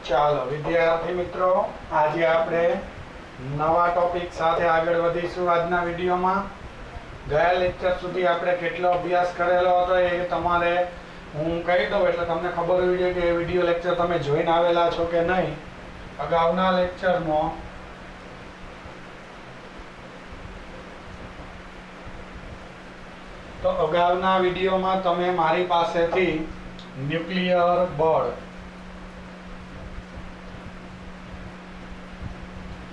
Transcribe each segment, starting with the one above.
ચાલો વિદ્યાર્થી મિત્રો, આજે આપણે નવા ટોપિક સાથે આગળ વધીશું. આજના વિડીયોમાં ગયા લેક્ચર સુધી આપણે કેટલો અભ્યાસ કરેલો હતો એ તમારે હું કહી દઉં એટલે તમને ખબર હોવી જોઈએ કે એ વિડીયો લેક્ચર તમે જોઈને આવેલા છો કે નહીં. અગાઉના લેક્ચરમાં તો અગાઉના વિડીયોમાં તમે મારી પાસેથી ન્યુક્લિયર બળ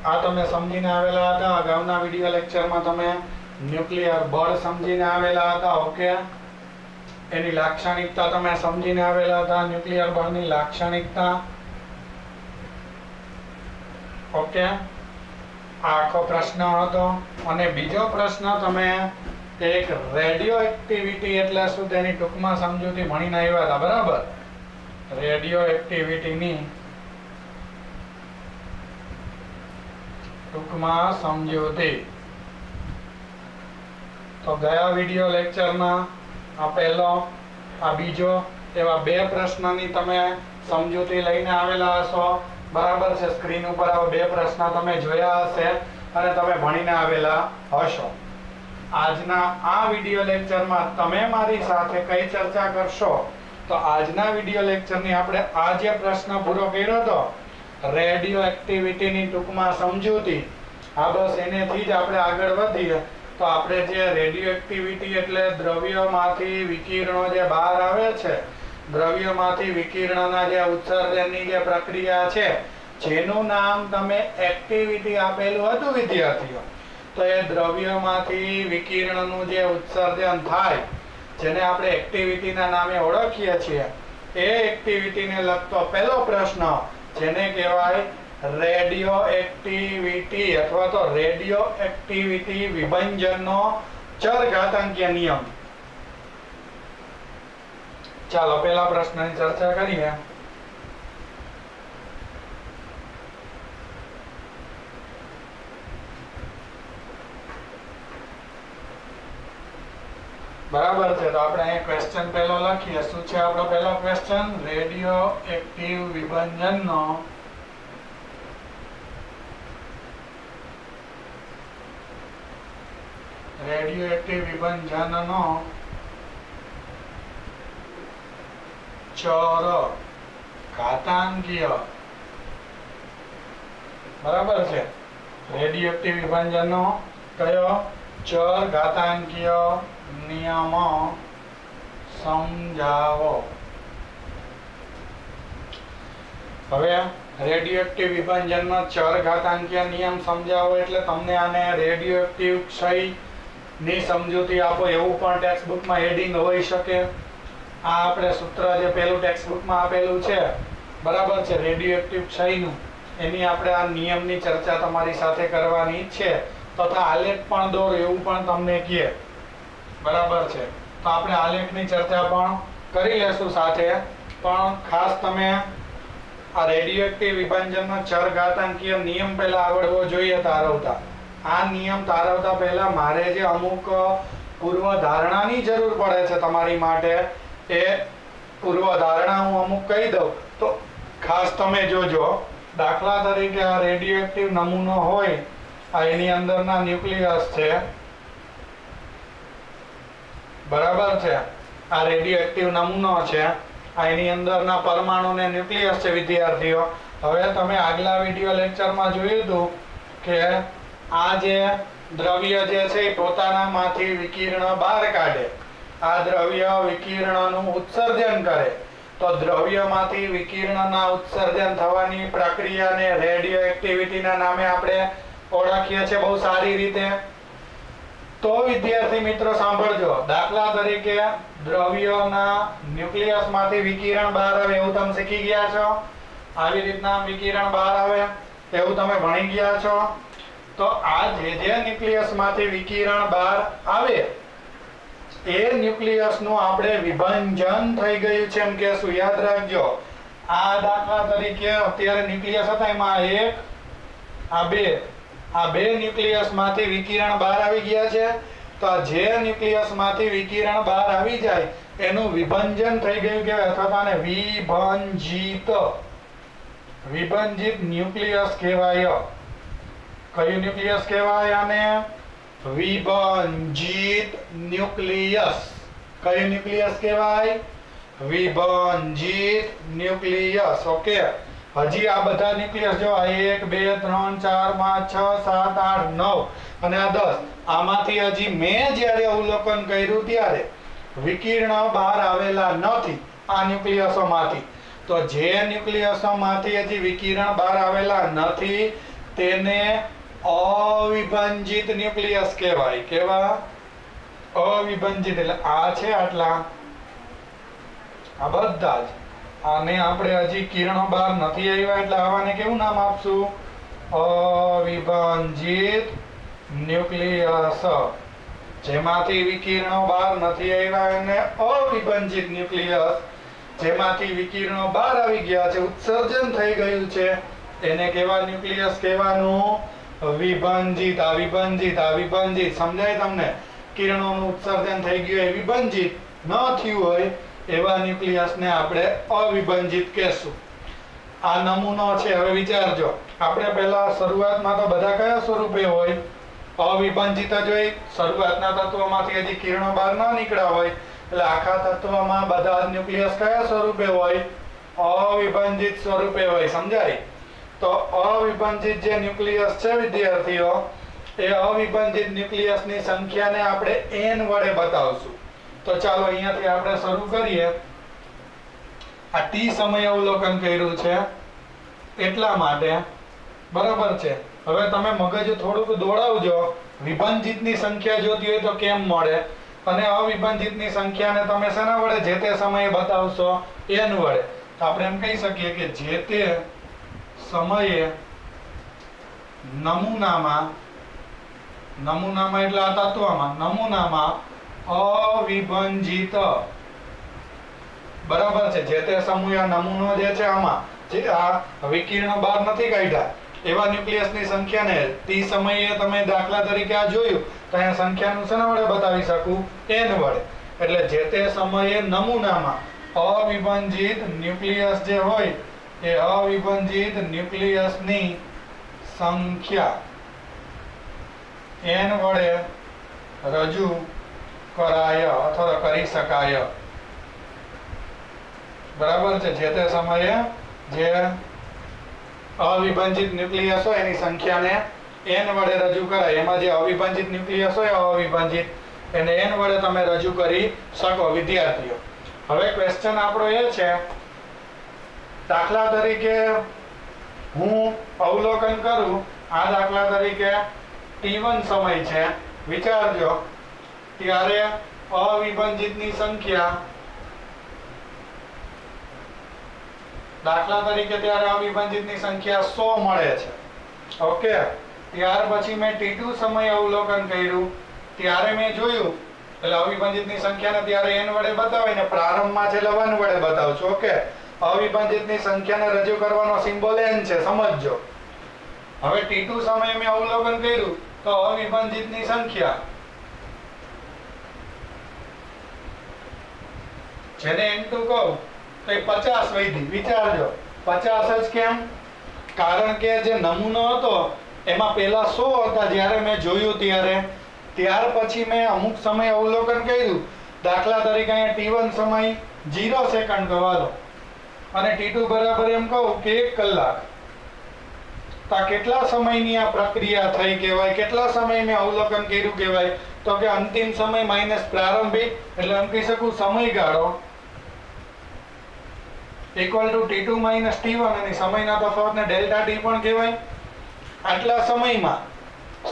આ તમે સમજીને આવેલા હતા. અગાઉના વિડીયો લેક્ચરમાં તમે ન્યુક્લિયર બળ સમજીને આવેલા હતા. ઓકે, એની લાક્ષણિકતા તમે સમજીને આવેલા હતા. ન્યુક્લિયર બળની લાક્ષણિકતા. ઓકે, આ આખો પ્રશ્ન હતો. અને બીજો પ્રશ્ન તમે એક રેડિયો એક્ટિવિટી એટલે શું તેની ટૂંકમાં સમજૂતી ભણીને આવ્યા હતા. બરાબર, રેડિયો એક્ટિવિટીની ટૂંકમાં સમજૂતી. તો ગયા વિડિયો લેક્ચરમાં આ પહેલો આ બીજો એવા બે પ્રશ્નની તમે સમજૂતી લઈને આવેલા હશો. બરાબર છે, સ્ક્રીન ઉપર આવા બે પ્રશ્ન તમે જોયા હશે અને તમે ભણીને આવેલા હશો. આજના આ વિડિયો લેક્ચરમાં તમે મારી સાથે કઈ ચર્ચા કરશો તો આજના વિડિયો લેક્ચરની આપણે આ જે પ્રશ્ન પૂરો કર્યો હતો રેડિયો એક્ટિવિટીની ટૂંકમાં સમજૂતી, આ બસ એનેથી જ આપણે આગળ વધીએ. તો આપણે જે રેડિયો એક્ટિવિટી એટલે દ્રવ્યોમાંથી વિકિરણો જે બહાર આવે છે, દ્રવ્યોમાંથી વિકિરણના જે ઉત્સર્જનની જે પ્રક્રિયા છે જેનું નામ તમે એક્ટિવિટી આપેલું હતું વિદ્યાર્થીઓ. તો એ દ્રવ્યોમાંથી વિકિરણનું જે ઉત્સર્જન થાય જેને આપણે એક્ટિવિટીના નામે ઓળખીએ છીએ, એ એક્ટિવિટીને લગતો પહેલો પ્રશ્ન જેને કહેવાય રેડિયો એક્ટિવિટી અથવા તો રેડિયો એક્ટિવિટી વિભંજનનો ચરઘાતાંકીય નિયમ. ચાલો પહેલા પ્રશ્નની ચર્ચા કરીએ. બરાબર છે, તો આપણે અહીં ક્વેશ્ચન પહેલો લખીએ. શું છે આપણો પહેલો ક્વેશ્ચન? રેડિયો એક્ટિવ વિભંજનનો રેડિયો એક્ટિવ વિભંજનનો ચર ઘાતાંકીય. બરાબર છે, રેડિયો એક્ટિવ વિભંજનનો કયો ચર ઘાતાંકીય નિયમ સમજાવો. હવે રેડિયો એક્ટિવ વિભંજનનો ચર ઘાતાંકીય નિયમ સમજાવો એટલે તમને આને રેડિયો એક્ટિવ ક્ષય ની સમજૂતી આપો એવું પણ ટેક્સ્ટ બુકમાં હેડિંગ હોઈ શકે. આ આપણે સૂત્ર જે પેલું ટેક્સ્ટ બુકમાં આપેલું છે, બરાબર છે, રેડિયો એક્ટિવ ક્ષયનું, એની આપણે આ નિયમની ચર્ચા તમારી સાથે કરવાની છે તથા આલેખ પણ દોર એવું પણ તમને કહે. બરાબર છે, તો આપણે આલેખની ચર્ચા પણ કરી લેશું સાથે. પણ ખાસ તમે આ રેડિયો એક્ટિવ વિભંજનનો ચર ઘાતાંકીય નિયમ પહેલા આવડવો જોઈએ તારવતા. આ નિયમ તારવતા પહેલા મારે જે અમુક પૂર્વ ધારણાની જરૂર પડે છે તમારી માટે, એ પૂર્વ ધારણા હું અમુક કહી દઉં તો ખાસ તમે જોજો. દાખલા તરીકે આ રેડિયો એક્ટિવ નમૂનો હોય, આ એની અંદરના ન્યુક્લિયસ છે. બરાબર છે, આ રેડિયો એક્ટિવ નમૂનો છે, આ એની અંદરના પરમાણુ ને ન્યુક્લિયસ છે વિદ્યાર્થીઓ. હવે તમે આગલા વિડિયો લેક્ચરમાં જોયું હતું કે આ જે દ્રવ્ય જે છે એ પોતાનામાંથી વિકિરણ બહાર કાઢે. આ દ્રવ્ય વિકિરણનું ઉત્સર્જન કરે. તો દ્રવ્યમાંથી વિકિરણના ઉત્સર્જન થવાની પ્રક્રિયાને રેડિયો એક્ટિવિટીના નામે આપણે ઓળખીએ છીએ બહુ સારી રીતે. તો વિદ્યાર્થી મિત્રો સાંભળજો, દાખલા તરીકે દ્રવ્યોના ન્યુક્લિયસમાંથી વિકિરણ બહાર આવે એવું તમે શીખી ગયા છો. આવી રીતના વિકિરણ બહાર આવે એવું તમે ભણી ગયા છો. તો આ જે ન્યુક્લિયસમાંથી વિકિરણ બહાર આવે એ ન્યુક્લિયસનું આપણે વિભંજન થઈ ગયું છે એમ કહેશું. યાદ રાખજો, આ દાખલા તરીકે અત્યારે ન્યુક્લિયસ હતા એમાં એક આ બે ન્યુક્લિયસમાંથી વિકિરણ બહાર આવી ગયા છે. તો જે ન્યુક્લિયસમાંથી વિકિરણ બહાર આવી જાય એનું વિભંજન થઈ ગયું કહેવાય, અથવા તો આને વિભંજિત વિભંજિત ન્યુક્લિયસ કહેવાય. કયું ન્યુક્લિયસ કહેવાય આને? વિભંજિત ન્યુક્લિયસ. કયું ન્યુક્લિયસ કહેવાય? વિભંજિત ન્યુક્લિયસ. ઓકે, હજી આ બધા ન્યુક્લિયસ જો 1 2 3 4 5 6 7 8 9 અને આ 10, આમાંથી હજી મેં જ્યારે અવલોકન કર્યું ત્યારે વિકિરણ બહાર આવેલા નથી આ ન્યુક્લિયસોમાંથી. તો જે ન્યુક્લિયસોમાંથી હજી વિકિરણ બહાર આવેલા નથી તેને અવિભંજિત ન્યુક્લિયસ કહેવાય. કેવા? અવિભંજિત. એટલે આ છે આટલા, આ બધા જ, આને આપણે હજી કિરણો બહાર નથી આવ્યા એટલે આવાને કેવું નામ આપશું? અવિભંજિત ન્યુક્લિયસ. જેમાંથી વિકિરણો બહાર નથી આવ્યા એને અવિભંજિત ન્યુક્લિયસ. જેમાંથી વિકિરણો બહાર આવી ગયા છે, ઉત્સર્જન થઈ ગયું છે, એને કેવા ન્યુક્લિયસ કહેવાનું? વિભંજિત. અવિભંજિત. અવિભંજિત સમજાય તમને? કિરણોનું ઉત્સર્જન થઈ ગયું એ વિભંજિત ન થયું હોય એવા ન્યુક્લિયસને આપણે અવિભંજિત કહેશું. આ નમૂનો છે. હવે વિચારજો, આપણે પહેલા શરૂઆતમાં તો બધા કયા સ્વરૂપે હોય? અવિભંજિત જ હોય. શરૂઆતના તત્વોમાંથી હજી કિરણો બહાર ન નીકળ્યા હોય એટલે આખા તત્વમાં બધા જ ન્યુક્લિયસ કયા સ્વરૂપે હોય? અવિભંજિત સ્વરૂપે હોય. સમજાય? તો અવિભંજિત જે ન્યુક્લિયસ છે વિદ્યાર્થીઓ, એ અવિભંજિત ન્યુક્લિયસની સંખ્યાને આપણે n વડે બતાવશું. તો ચાલો અહીંયાથી આપણે શરૂ કરીએ. આ t સમય અવલોકન કર્યું છે એટલા માટે, બરાબર છે. હવે તમે મગજ થોડુંક દોડાવજો. વિભંજિતની સંખ્યા જોતી હોય તો કેમ મળે, અને અવિભંજિતની સંખ્યાને તમે શેના વડે જે તે સમયે બતાવશો? n વડે. તો આપણે એમ કહી શકીએ કે જે તે સમયે નમૂનામાં એટલે આ તત્વમાં, નમૂનામાં અવિભંજિત, બરાબર છે. જે તે સમૂહ આ નમૂનો જે છે આમાં જે આ વિકિરણ બહાર નથી કાઢ્યા એવા ન્યુક્લિયસની સંખ્યાને t સમયે તમે દાખલા તરીકે આ જોયું તો અહીંયા સંખ્યાનું શેના વડે બતાવી શકું? n વડે. એટલે જે તે સમયે નમૂનામાં અવિભંજિત ન્યુક્લિયસ જે હોય એ અવિભંજિત ન્યુક્લિયસની સંખ્યા n વડે રજૂ કરાય અથવા કરી શકાય. બરાબર છે. જે તે સમયે જે અવિભંજિત ન્યુક્લિયસ હોય એની સંખ્યાને n વડે રજૂ કરાય. એમાં જે અવિભંજિત ન્યુક્લિયસ હોય અવિભંજિત એને n વડે તમે રજૂ કરી શકો વિદ્યાર્થીઓ. હવે ક્વેશ્ચન આપણો એ છે, દાખલા તરીકે હું અવલોકન કરું, આ દાખલા તરીકે t1 સમય છે, વિચારજો, ત્યારે અવિભંજિતની સંખ્યા, દાખલા તરીકે ત્યારે અવિભંજિતની સંખ્યા 100 મળે છે. ઓકે, ત્યાર પછી મેં t2 સમય અવલોકન કર્યું ત્યારે મેં જોયું, એટલે અવિભંજિતની સંખ્યાને ત્યારે n વડે બતાવાય ને પ્રારંભમાં છે 1 વડે બતાવું છું. ઓકે, અવિભંજિતની સંખ્યાને રજૂ કરવાનો સિમ્બોલ n છે, સમજજો. હવે t2 સમયે મેં અવલોકન કર્યું તો અવિભંજિતની સંખ્યા જેને n2 કહું તો એ 50 વધી. વિચારજો 50 જ કેમ? કારણ કે જે નમૂનો હતો એમાં પહેલા 100 હતા જ્યારે મેં જોયું ત્યારે, ત્યાર પછી મેં અમુક સમય અવલોકન કર્યું, દાખલા તરીકે અહીંયા t1 સમય 0 સેકન્ડ કહેવાલો અને t2 બરાબર એમ કહું કે 1 કલાક. તો કેટલા સમયની આ પ્રક્રિયા થઈ કહેવાય? કેટલા સમય મેં અવલોકન કર્યું કહેવાય? તો કે અંતિમ સમય માઇનસ પ્રારંભિક, એટલે એમ કહી શકું સમયગાળો equal to t2 minus t1 અને સમયના તફાવતને ડેલ્ટા t પણ કહેવાય. આટલા સમયમાં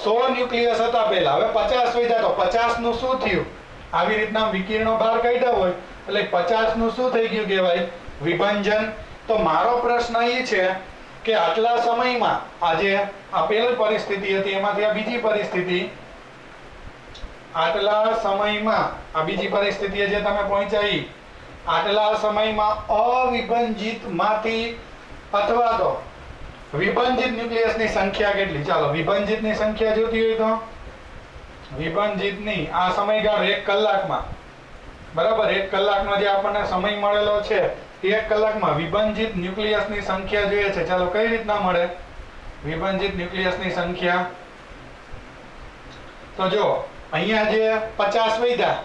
100 ન્યુક્લિયસ હતા પહેલા, હવે 50 વધ્યા તો 50 નું શું થયું? આવી રીતના વિકિરણો બહાર કાઢ્યા હોય એટલે 50 નું શું થઈ ગયું કહેવાય? વિભંજન. તો મારો પ્રશ્ન એ છે કે આટલા સમયમાં આજે આ પહેલી પરિસ્થિતિ હતી એમાંથી આ બીજી પરિસ્થિતિ, આટલા સમયમાં આ બીજી પરિસ્થિતિએ જે તમે પહોંચ્યા આટલા સમયમાં અવિભંજિતમાંથી અથવા તો વિભંજિત ન્યુક્લિયસની સંખ્યા કેટલી? ચાલો વિભંજિતની સંખ્યા જોતી હોય તો વિભંજિતની આ સમયગાળો 1 કલાકમાં, બરાબર 1 કલાકનો જે આપણને સમય મળેલો છે 1 કલાકમાં વિભંજિત ન્યુક્લિયસની સંખ્યા જોઈએ છે. ચાલો કઈ રીતના મળે વિભંજિત ન્યુક્લિયસની સંખ્યા? તો જો અહીંયા જે 50 વધ્યા,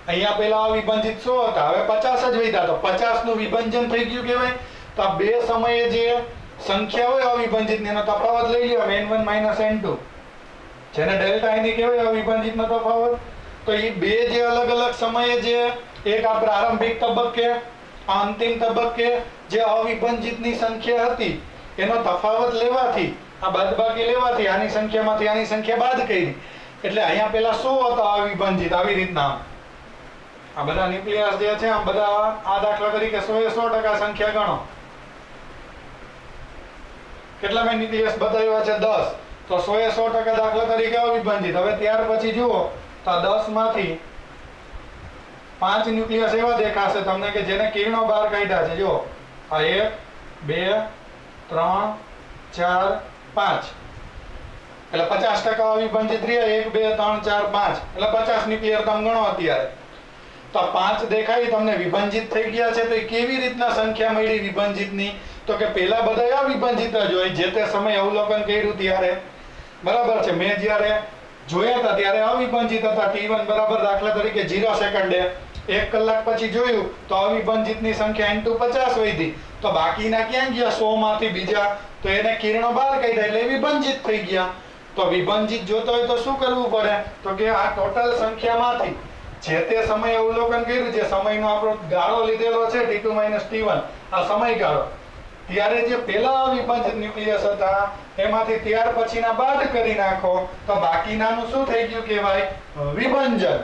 અહીંયા પેલા અવિભંજિત 100 હતા, હવે 50 જ વધ્યા, તો 50 નું વિભંજન થઈ ગયું કહેવાય. તો આ બે સમયે જે સંખ્યા હોય અવિભંજિતની એનો તફાવત લઈ લ્યો, n1 - n2, જેને ડેલ્ટા n કહેવાય અવિભંજિતનો તફાવત. તો એ બે જે અલગ અલગ સમયે જે એક આ પ્રારંભિક તબક્કે, આ અંતિમ તબક્કે જે અવિભંજિતની સંખ્યા હતી એનો તફાવત લેવાથી, આ બાદબાકી લેવાથી આની સંખ્યામાંથી આની સંખ્યા બાદ કરી, એટલે અહીંયા પેલા 100 હતા અવિભંજિત. આવી રીતના આ બધા ન્યુક્લિયસ જે છે આમ બધા, આ દાખલા તરીકે 100% સંખ્યા ગણો. કેટલા મેં ન્યુક્લિયસ બતાવ્યા છે? 10. તો 100% દાખલા તરીકે અવિભંજિત. હવે ત્યાર પછી જુઓ તો 10 માંથી 5 ન્યુક્લિયસ એવા દેખાશે તમને કે જેને કિરણો બહાર કાઢ્યા છે. જો આ 1 2 3 4 5, એટલે 50% અવિભંજિત રહ્યા. 1 2 3 4 5, એટલે 50 ન્યુક્લિયર તમે ગણો અત્યારે. તો 5 દેખાય તમને વિભંજિત થઈ ગયા છે. તો એ કેવી રીતના સંખ્યા મળી વિભંજિતની? તો કે પેલા બધા અવિભંજિત જ હોય જે તે સમય અવલોકન કર્યું ત્યારે, બરાબર છે. મેં જ્યારે જોયા હતા ત્યારે અવિભંજિત હતા. t1 બરાબર દાખલા તરીકે 0 સેકન્ડે. 1 કલાક પછી જોયું તો અવિભંજિતની સંખ્યા n2 50 વધી. તો બાકીના ક્યાં ગયા 100 માંથી બીજા? તો એને કિરણો બહાર કાઢ્યા એટલે વિભંજિત થઈ ગયા. તો વિભંજિત જોતો હોય તો શું કરવું પડે? તો કે આ ટોટલ સંખ્યામાંથી જે તે સમયે અવલોકન કર્યું, જે સમયનો આપણો ગાળો લીધેલો છે t2 - t1, આ સમયગાળો, ત્યારે જે પેલા અવિભંજિત ન્યુક્લિયસ હતા એમાંથી ત્યાર પછીના બાદ કરી નાખો તો બાકીનાનું શું થઈ ગયું કહેવાય? વિભંજન.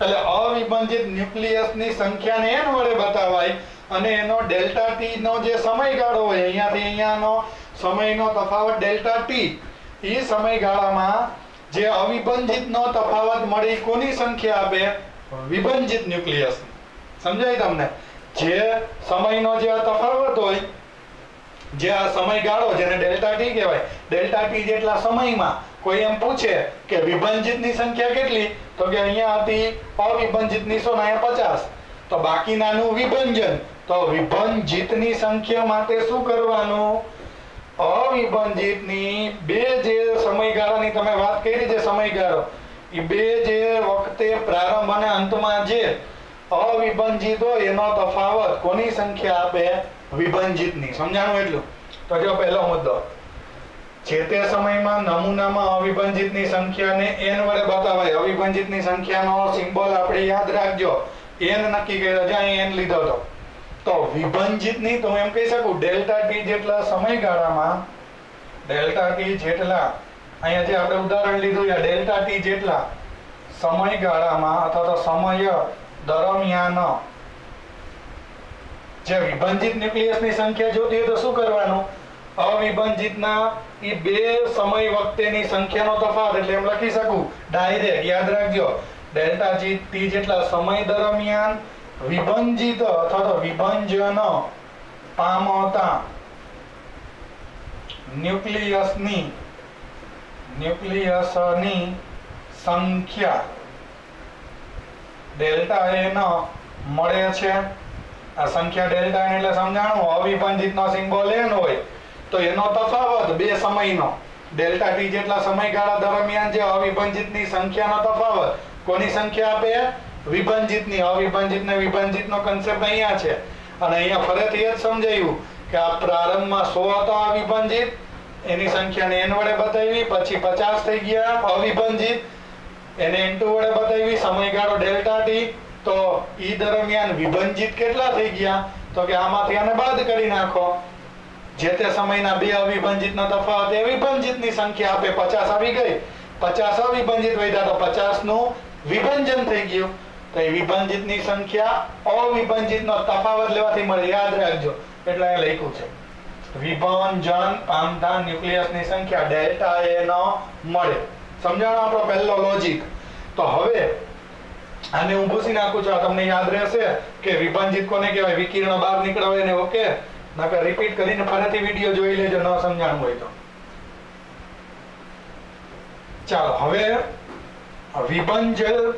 એટલે અવિભંજિત ન્યુક્લિયસની સંખ્યાને n વડે બતાવાય અને એનો ડેલ્ટા t નો જે સમયગાળો હોય, અહીંયાથી અહીંયાનો સમયનો તફાવત ડેલ્ટા t, એ સમયગાળામાં જે અવિભંજિતનો તફાવત મળે કોની સંખ્યા આપે? વિભંજિત ન્યુક્લિયસ. સમજાય તમને? જે સમયનો જે તફાવત હોય, જે આ સમયગાળો જેને ડેલ્ટા t કહેવાય, ડેલ્ટા t જેટલા સમયમાં કોઈ એમ પૂછે કે વિભંજિતની સંખ્યા કેટલી? તો કે અહીંયા હતી અવિભંજિતની 100 ને 50, તો બાકીનાનું વિભંજન. તો વિભંજિતની સંખ્યા માટે શું કરવાનું? અવિભંજિતની બે જે સમયગાળાની તમે વાત કરી, જે સમયગાળો, એ બે જે વખતે પ્રારંભ અને અંતમાં જે અવિભંજિત હોય એનો તફાવત કોની સંખ્યા આપે? વિભંજિતની. સમજાણું એટલું? તો જો પહેલો મુદ્દો, જે તે સમયમાં નમૂનામાં અવિભંજિતની સંખ્યાને n વડે બતાવાય. અવિભંજિતની સંખ્યાનો સિમ્બોલ આપણે યાદ રાખજો, n નક્કી કર્યો, જ્યાં n લીધો હતો. તો વિભંજિતની તો એમ કહી શકું ડેલ્ટા t જેટલા સમયગાળામાં, ડેલ્ટા t જેટલા, અહીંયા જે આપણે ઉદાહરણ લીધું આ ડેલ્ટા t જેટલા સમયગાળામાં અથવા તો સમય દરમિયાન જે વિભંજિત ન્યુક્લિયસની સંખ્યા જોતી હોય તો શું કરવાનું? અવિભંજિતના એ બે સમય વખતેની સંખ્યાનો તફાવત, એટલે એમ લખી શકું ડાયરેક્ટ, યાદ રાખજો, ડેલ્ટા t જેટલા સમય દરમિયાન વિભંજિત અથવા તો વિભંજન પામતા ન્યુક્લિયસની સંખ્યા ડેલ્ટા n મળે છે. આ સંખ્યા ડેલ્ટા n એટલે સમજાણું, અવિભંજિતનો સિમ્બોલ n હોય તો એનો તફાવત બે સમયનો, ડેલ્ટા t જેટલા સમયગાળા દરમિયાન જે અવિભંજિતની સંખ્યાનો તફાવત કોની સંખ્યા આપે? વિભંજિતની. અવિભંજિતને વિભંજિતનો કન્સેપ્ટ અહીંયા છે. અને અહીંયા ફરીથી એ જ સમજાયું કે આ પ્રારંભમાં 100 હતા અવિભંજિત, એની સંખ્યાને n વડે બતાવી, પછી 50 થઈ ગયા અવિભંજિત, એને n2 વડે બતાવી, સમયગાળો ડેલ્ટા t. તો ઈ દરમિયાન વિભંજિત કેટલા થઈ ગયા? તો કે આમાંથી આને બાદ કરી નાખો. જે તે સમયના બે અવિભંજિતનો તફાવત એ વિભંજિતની સંખ્યા આપે. 50 આવી ગઈ, 50 અવિભંજિત વધ્યા તો 50 નું વિભંજન થઈ ગયું. તો એ વિભંજિતની સંખ્યા અવિભંજિતનો તફાવત લેવાથી મળે, યાદ રાખજો. એટલે અહીં લખ્યું છે વિભંજન પામતા ન્યુક્લિયસની સંખ્યા ડેલ્ટા n મળે. સમજાણો આપણો પહેલો લોજિક? તો હવે આને હું ભૂસી નાખું છું, આ તમને યાદ રહેશે કે વિભંજિત કોને કહેવાય? વિકિરણો બહાર નીકળાવે ને. ઓકે, નકર રિપીટ કરીને ફરીથી વિડિયો જોઈ લેજો, ન સમજાણું હોય તો. ચાલો હવે વિભંજન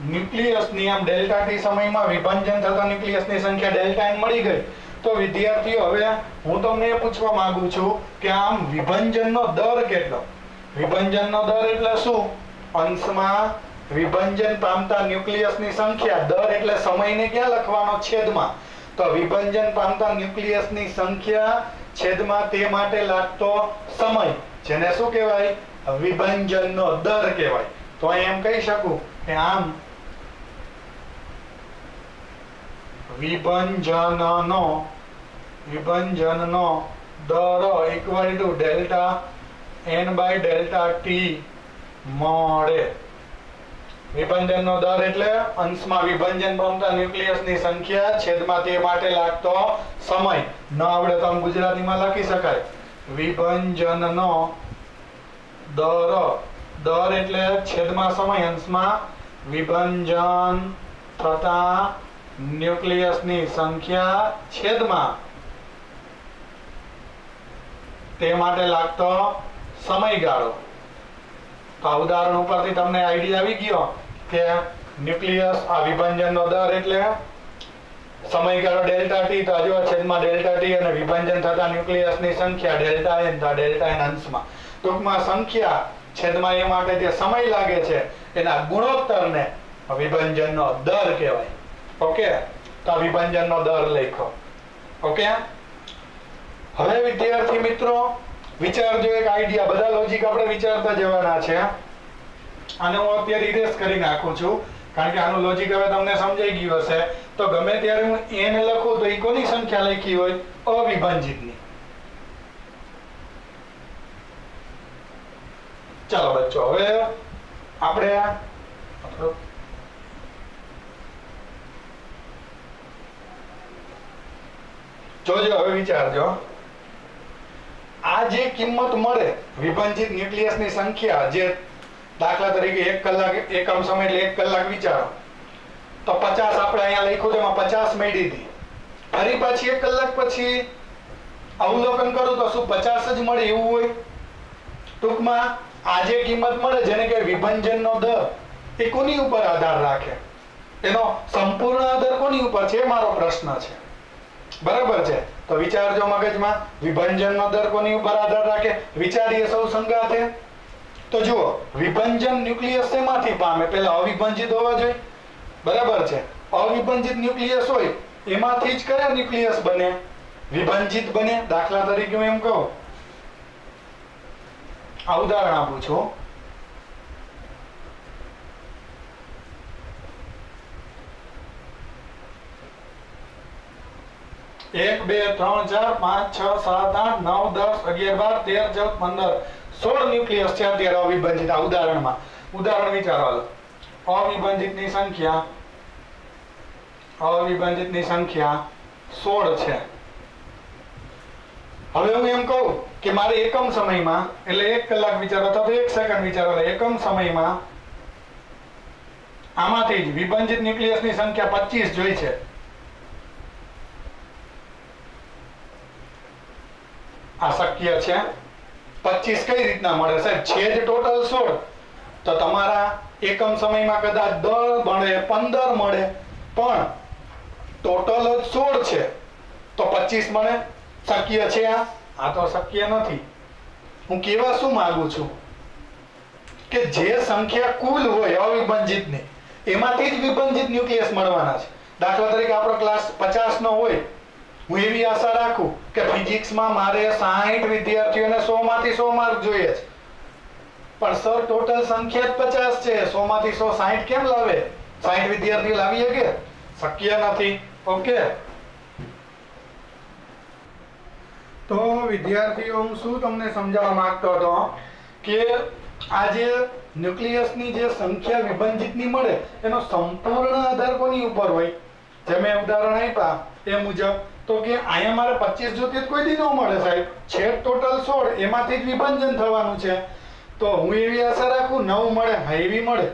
ન્યુક્લિયસની આમ ડેલ્ટા ટી સમયમાં વિભાજન થતા ન્યુક્લિયસની સંખ્યા ડેલ્ટા n મળી ગઈ. તો વિદ્યાર્થીઓ હવે હું તમને એ પૂછવા માંગુ છું કે આમ વિભાજનનો દર કેટલો? વિભાજનનો દર એટલે શું? અંશમાં વિભાજન પામતા ન્યુક્લિયસની સંખ્યા. દર એટલે સમયને ક્યાં લખવાનો? છેદમાં. તો વિભાજન પામતા ન્યુક્લિયસની સંખ્યા છેદમાં તે માટે લાગતો સમય, જેને શું કહેવાય? વિભાજનનો દર કહેવાય. તો એમ કહી શકું કે આમ વિભાજનનો દર equal to delta n by delta T મળે. વિભાજનનો દર એટલે અંશમાં વિભાજન પામતા ન્યુક્લિયસની સંખ્યા છેદમાં તે માટે લાગતો સમય. ન આવડે તો આમ ગુજરાતીમાં લખી શકાય વિભાજનનો દર એટલે છેદમાં સમય, અંશમાં વિભાજન થતા ન્યુક્લિયસની સંખ્યા છેદમાં તે માટે લાગતો સમયગાળો. તો આ ઉદાહરણ ઉપરથી તમને આઈડિયા આવી ગયો કે ન્યુક્લિયસ આ વિભાજનનો દર એટલે સમયગાળો ડેલ્ટા ટી, તો જો છેદમાં ડેલ્ટા ટી અને વિભાજન થતા ન્યુક્લિયસની સંખ્યા ડેલ્ટા n, તો ડેલ્ટા n અંશમાં. ટૂંકમાં સંખ્યા છેદમાં એ માટે જે સમય લાગે છે એના ગુણોત્તરને વિભાજનનો દર કહેવાય. ઓકે, તો આ વિભાજનનો દર લખો. ઓકે, હવે વિદ્યાર્થી મિત્રો વિચારજો એક આઈડિયા. બધા લોજિક આપણે વિચારતા જવાના છે. આને હું અત્યારે ઇરેઝ કરી નાખું છું કારણ કે આનું લોજિક હવે તમને સમજાઈ ગયું હશે. તો ગમે ત્યારે હું n લખું તો એ કોની સંખ્યા લખી હોય? અવિભાજિતની. ચાલો બચ્ચો, હવે આપણે જોજો, હવે વિચારજો. આ જે કિંમત મળે વિભાજિત ન્યુક્લિયસની સંખ્યા, જે દાખલા તરીકે 1 કલાક એકમ સમય એટલે 1 કલાક વિચારો તો 50 આપણે અહીંયા લખ્યું તો એમાં 50 મળી હતી. ફરી પાછી 1 કલાક પછી અવલોકન કરું તો શું 50 જ મળે એવું હોય? ટૂંકમાં આ જે કિંમત મળે જેને કે વિભાજનનો દર, એ કોની ઉપર આધાર રાખે? એનો સંપૂર્ણ આધાર કોની ઉપર છે? મારો પ્રશ્ન છે. બરાબર છે? તો વિચારજો મગજમાં, વિભાજનનો દર કોની ઉપર આધાર રાખે? વિચારીએ સૌ સંગાથે. તો જુઓ, વિભાજન ન્યુક્લિયસ શેમાંથી પામે? પહેલા અવિભાજિત હોવા જોઈએ. બરાબર છે? અવિભાજિત ન્યુક્લિયસ હોય એમાંથી જ કયા ન્યુક્લિયસ બને? વિભાજિત બને. દાખલા તરીકે હું એમ કહું, આ ઉદાહરણ આપું છું. એક, બે, ત્રણ, ચાર, પાંચ, છ, સાત, આઠ, 9, 10, 11, 12, 13, 14, 15, 16 ન્યુક્લિયસ છે અત્યારે અવિભાજિત. આ ઉદાહરણમાં ઉદાહરણ વિચારો. અવિભાજિતની સંખ્યા 16 છે. હવે હું એમ કહું કે મારે એકમ સમયમાં એટલે 1 કલાક વિચારો અથવા તો 1 સેકન્ડ વિચારો, એકમ સમયમાં આમાંથી જ વિભાજિત ન્યુક્લિયસની સંખ્યા 25 જોઈ છે. આ શક્ય છે? 25 કઈ રીતના મળે સાહેબ? છે જ ટોટલ 16. તો તમારા એકમ સમયમાં કદાચ 10 મળે, 15 મળે, પણ ટોટલ જ 16 છે તો 25 મળે. શક્ય છે આ તો શક્ય નથી. હું કહેવા શું માંગુ છું કે જે સંખ્યા કુલ હોય અવિભાજિતની એમાંથી જ વિભાજિત ન્યુક્લિયસ મળવાના છે. દાખલા તરીકે આપણો ક્લાસ 50 નો હોય, હું એવી આશા રાખું કે ફિઝિક્સમાં મારે 60 વિદ્યાર્થીઓને 100 માંથી 100 માર્ક જોઈએ છે, પણ સર ટોટલ સંખ્યા જ 50 છે, 100 માંથી 100 60 કેમ લાવે? 60 વિદ્યાર્થી લાવી શકે? શક્ય નથી. ઓકે, તો વિદ્યાર્થીઓ હું શું તમને સમજાવવા માંગતો હતો કે આ જે ન્યુક્લિયસની જે સંખ્યા વિભાજિતની મળે એનો સંપૂર્ણ આધાર કોની ઉપર હોય? જે મેં ઉદાહરણ આપ્યા એ મુજબ. તો કે અહીંયા મારે 25 જોતી કોઈ દી ન મળે સાહેબ, છે ટોટલ 16, એમાંથી જ વિભાજન થવાનું છે. તો હું એવી આશા રાખું 9 મળે. હા, એવી મળે.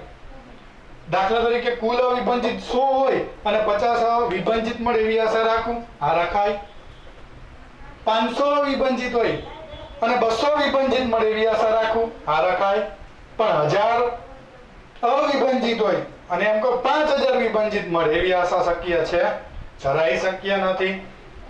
દાખલા તરીકે કુલ અવિભાજિત 100 હોય અને 50 વિભાજિત મળે એવી આશા રાખું. આ રખાય. 500 વિભાજિત હોય અને 200 વિભાજિત મળે એવી આશા રાખું. આ રખાય. પણ 1000 અવિભાજિત હોય અને એમ કહો 5000 વિભંજિત મળે એવી આશા શક્ય છે? જરાય શક્ય નથી.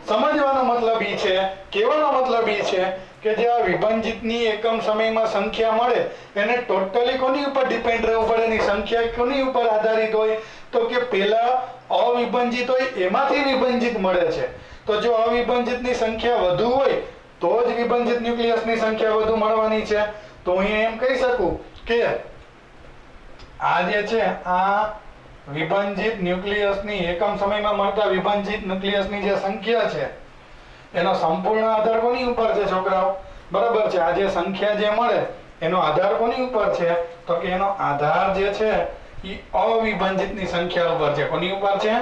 સમજવાનો મતલબ ઈ છે, કહેવાનો મતલબ ઈ છે કે જે આ વિભંજિતની એકમ સમયમાં સંખ્યા મળે એને ટોટલી કોની ઉપર ડિપેન્ડ રહેવું પડે? એની સંખ્યા કોની ઉપર આધારિત હોય? તો કે પેલા અવિભંજિત હોય એમાંથી વિભંજિત મળે છે. તો જો અવિભંજિતની સંખ્યા વધુ હોય તો જ વિભંજિત ન્યુક્લિયસની સંખ્યા વધુ મળવાની છે. તો હું એમ કહી શકું કે આ જે છે આ વિભંજિત ન્યુક્લિયસની એકમ સમયમાં મળતા વિભંજિત ન્યુક્લિયસની જે સંખ્યા છે એનો સંપૂર્ણ આધાર કોની ઉપર છે છોકરાઓ? બરાબર છે. આ જે સંખ્યા જે મળે એનો આધાર કોની ઉપર છે? તો કે એનો આધાર જે છે એ અવિભંજિતની સંખ્યા ઉપર છે. કોની ઉપર છે?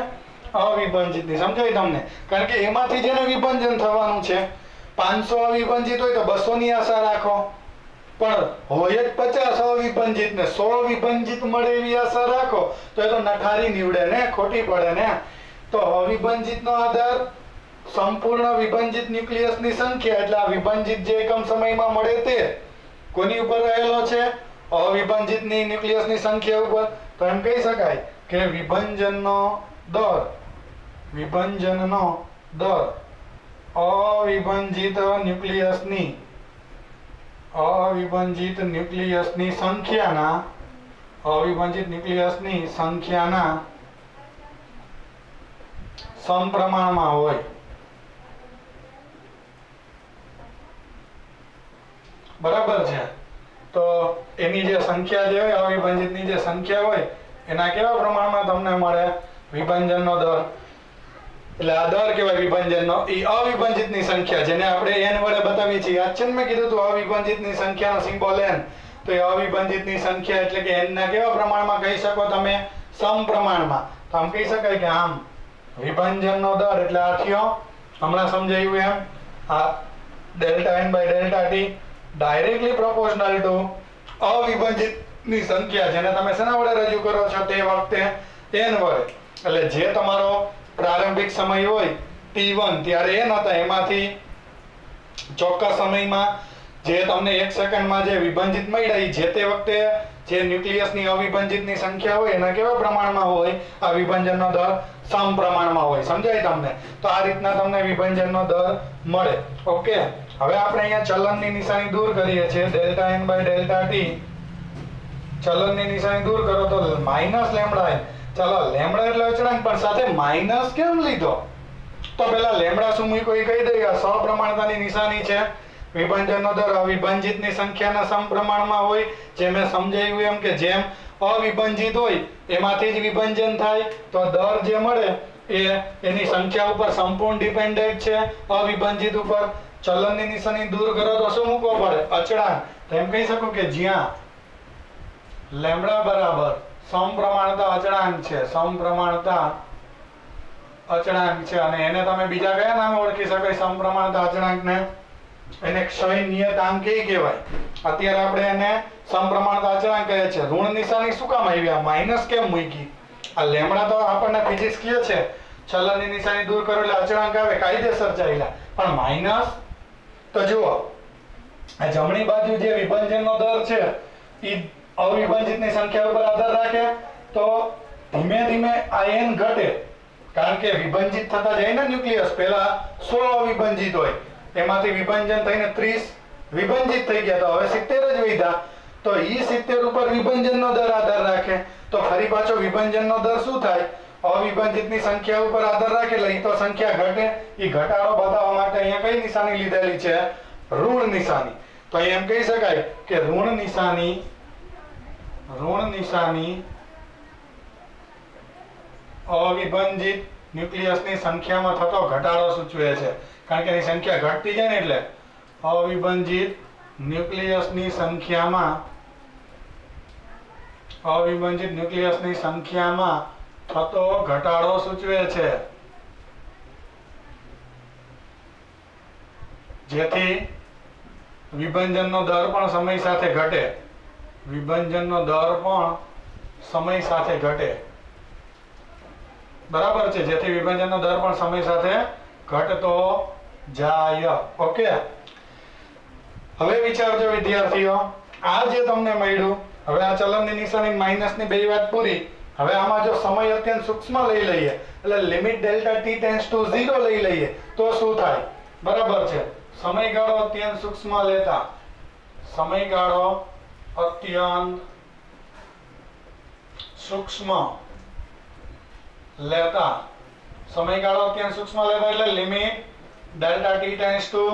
અવિભંજિતની. સમજાય તમને? કારણ કે એમાંથી જેને વિભંજન થવાનું છે. 500 અવિભંજિત હોય તો 200 ની આશા રાખો, પણ હોય જ 50 અવિભંજિત ને 100 વિભંજિત મળે એવી આશા રાખો તો એ તો નઠારી નીવડે ને, ખોટી પડે ને. તો અવિભંજિતનો આધાર સંપૂર્ણ વિભંજિત ન્યુક્લિયસની સંખ્યા, એટલે આ વિભંજિત જે એકમ સમયમાં મળે તે કોની ઉપર રહેલો છે? અવિભંજિતની ન્યુક્લિયસની સંખ્યા ઉપર. તો એમ કહી શકાય કે વિભંજનનો દર અવિભંજિત ન્યુક્લિયસની સંખ્યાના સમપ્રમાણમાં હોય. બરાબર છે. તો એની જે સંખ્યા જે હોય, અવિભંજિતની જે સંખ્યા હોય એના કેવા પ્રમાણમાં તમને મળે? વિભંજનનો દર. એટલે આ દર કહેવાય વિભંજનનો. એ અવિભંજિતની સંખ્યા જેને આપણે n વડે બતાવીએ છીએ. યાદ છે ને મેં કીધું તું અવિભંજિતની સંખ્યાનો સિમ્બોલ n. તો એ અવિભંજિતની સંખ્યા એટલે કે n ના કેવા પ્રમાણમાં કહી શકો તમે? સમપ્રમાણમાં. તો આમ કહી શકાય કે આમ વિભંજનનો દર એટલે આ થયો, હમણાં સમજાયું એમ, આ delta n by delta t directly proportional to અવિભંજિતની સંખ્યા જેને તમે શેના વડે રજૂ કરો છો તે વખતે? n વડે. એટલે જે તમારો પ્રારંભિક સમય હોય t1 ત્યારે n હતા, એમાંથી ચોક્કસ સમયમાં જે તમને 1 સેકન્ડમાં જે વિભંજિત મળ્યા એ જે તે વખતે જે ન્યુક્લિયસની અવિભંજિતની સંખ્યા હોય એના કેવા પ્રમાણમાં હોય? આ વિભંજનનો દર સમપ્રમાણમાં હોય. સમજાય તમને? તો આ રીતના તમને વિભંજનનો દર મળે. ઓકે. હવે આપણે અહીંયા ચલનની નિશાની દૂર કરીએ છીએ. Delta n by delta t ચલનની નિશાની દૂર કરો તો માઇનસ લેમ્ડા n. ચાલો, લેમ્ડા એટલે અચળાંક, પણ સાથે માઇનસ કેમ લીધો? તો પેલા લેમ્ડા શું મૂક્યો એ કહી દઈએ. સપ્રમાણતાની નિશાની છે. વિભંજનનો દર અવિભંજિતની સંખ્યાના સમપ્રમાણમાં હોય. જે મેં સમજાવ્યું એમ કે જેમ અવિભંજિત હોય એમાંથી જ વિભંજન થાય તો દર જે મળે એ એની સંખ્યા ઉપર સંપૂર્ણ ડિપેન્ડન્ટ છે, અવિભંજિત ઉપર. ચલનની નિશાની દૂર કરો તો શું મૂકવો પડે? અચળાંક. તો એમ કહી શકો કે જ્યાં લેમ્ડા બરાબર સમપ્રમાણતા અચળાંક છે, સમપ્રમાણતા અચળાંક છે, અને એને તમે બીજા કયા નામે ઓળખી શકાય? સમપ્રમાણતા અચળાંકને એને ક્ષય નિયતાંકી કહેવાય. અત્યારે આપણે એને સમપ્રમાણતા અચળાંક કહે છે. ઋણ નિશાની શું કામ આવી? આ માઇનસ કેમ મૂકી? આ લેમ્ડા તો આપણને ફિઝિક્સ કહે છે ચલનની નિશાની દૂર કરો એટલે અચળાંક આવે, કાયદેસર ચાલ્યા. પણ માઇનસ તો જુઓ, આ જમણી બાજુ જે વિભંજનનો દર છે એ અવિભંજિતની સંખ્યા ઉપર આધાર રાખે. તો ધીમે ધીમે આ n ઘટે, કારણ કે વિભંજિત થતા જાય ને ન્યુક્લિયસ. પહેલા 100 અવિભંજિત હોય, એમાંથી વિભંજન થઈને 30 વિભંજિત થઈ ગયા, તો હવે 70 જ વધ્યા. તો ઈ 70 ઉપર વિભંજનનો દર આધાર રાખે. તો ફરી પાછો વિભંજનનો દર શું થાય? અવિભંજિતની સંખ્યા ઉપર આધાર રાખે એટલે ઈ તો સંખ્યા ઘટે. ઈ ઘટાડો બતાવવા માટે અહીંયા કઈ નિશાની લીધેલી છે? ઋણ નિશાની. તો એમ કહી શકાય કે ઋણ નિશાની અવિભંજિત ન્યુક્લિયસની સંખ્યામાં થતો ઘટાડો સૂચવે છે. કારણ કે એની સંખ્યા ઘટતી જાય ને એટલે અવિભંજિત ન્યુક્લિયસની સંખ્યામાં થતો ઘટાડો સૂચવે છે, જેથી વિભંજનનો દર પણ સમય સાથે ઘટે. વિભંજનનો દર પણ સમય સાથે ઘટે. બરાબર છે? જેથી વિભંજનનો દર પણ સમય સાથે ઘટતો જાય. ઓકે. હવે વિચારજો વિદ્યાર્થીઓ, આ જે તમને મળ્યું, હવે આ ચલનની નિશાની માઇનસની બે વાત પૂરી. હવે આમાં જો સમય અત્યંત સૂક્ષ્મ લઈ લઈએ એટલે limit delta t tends to 0 લઈ લઈએ તો શું થાય? બરાબર છે, સમયગાળો અત્યંત સૂક્ષ્મ લેતા, સમયગાળો અત્યંત સૂક્ષ્મ લેતા, સમયગાળો અત્યંત સૂક્ષ્મ લેતા એટલે limit delta t tends to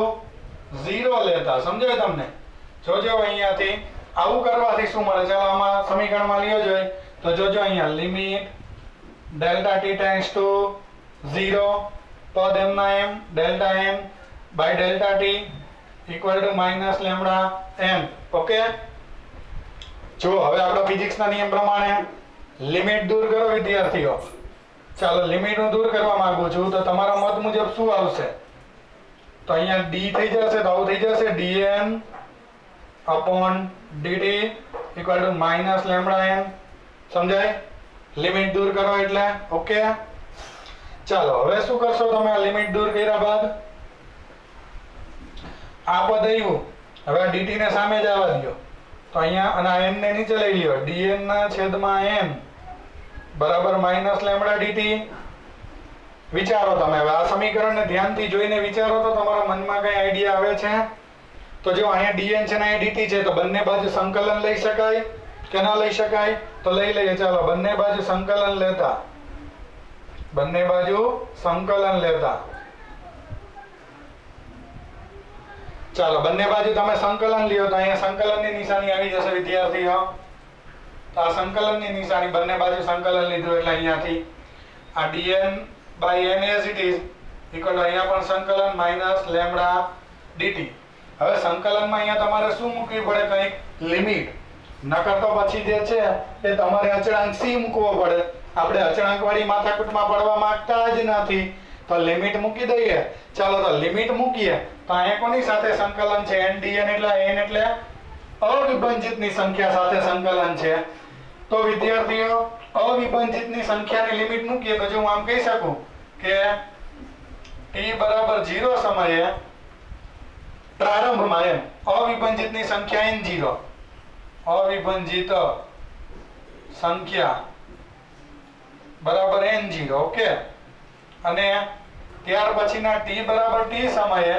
0 લેતા. સમજાય તમને? જોજો અહીંયાથી આવું કરવાથી શું મળે? ચાલો આમાં સમીકરણમાં લ્યો જોઈએ તો જોજો અહીંયા limit delta t tends to 0 પદ એમના એમ delta m by delta t equal to minus lambda m. Okay, જો હવે આપણો ફિઝિક્સના નિયમ પ્રમાણે લિમિટ દૂર કરો વિદ્યાર્થીઓ. ચાલો લિમિટ હું દૂર કરવા માંગુ છું તો તમારા મત મુજબ શું આવશે? તો અહીંયા d થઈ જશે તો આવું થઈ જશે dn upon dt equal to minus lambda n. સમજાય? લિમિટ દૂર કરો એટલે. ઓકે, ચાલો હવે શું કરશો તમે આ લિમિટ દૂર કર્યા બાદ? આ પદ આવ્યું, હવે આ dt ને સામે જ આવવા દો તો અહીંયા અને આ n ને નીચે લઈ લ્યો, dn ના છેદમાં n બરાબર માઇનસ લેમ્ડા dt. વિચારો તમે હવે આ સમીકરણને ધ્યાનથી જોઈને વિચારો તો તમારા મનમાં કઈ આઈડિયા આવે છે? તો જો અહીંયા dn છે ને અહીંયા dt છે તો બંને બાજુ સંકલન લઈ શકાય કે ના લઈ શકાય? તો લઈ લઈએ. ચાલો બંને બાજુ સંકલન લેતા, બંને બાજુ સંકલન લેતા, ચાલો બંને બાજુ તમે સંકલન લ્યો તો અહીંયા સંકલનની નિશાની આવી જશે વિદ્યાર્થીઓ. તો આ સંકલનની નિશાની બંને બાજુ સંકલન લીધું એટલે અહીંયાથી આ dn by n as it is equal to અહીંયા પણ સંકલન માઇનસ લેમ્ડા dt. હવે સંકલનમાં અહીંયા તમારે શું મૂકવી પડે? કંઈક લિમિટ. નકર તો પછી જે છે એ તમારે અચળાંક c મૂકવો પડે. આપણે અચળાંક વાળી માથાકૂટમાં પડવા માંગતા જ નથી તો લિમિટ મૂકી દઈએ. ચાલો તો લિમિટ મૂકીએ તો અહીંયા કોની સાથે સંકલન છે? n dn એટલે n એટલે અવિભાજિતની સંખ્યા સાથે સંકલન છે. તો વિદ્યાર્થીઓ અવિભાજિતની સંખ્યાની લિમિટ મૂકીએ તો જો હું આમ કહી શકું કે t બરાબર 0 સમયે પ્રારંભમાં એમ અવિભાજિતની સંખ્યા n0, અવિભાજિત સંખ્યા બરાબર n0. ઓકે, અને ત્યાર પછીના t બરાબર t સમયે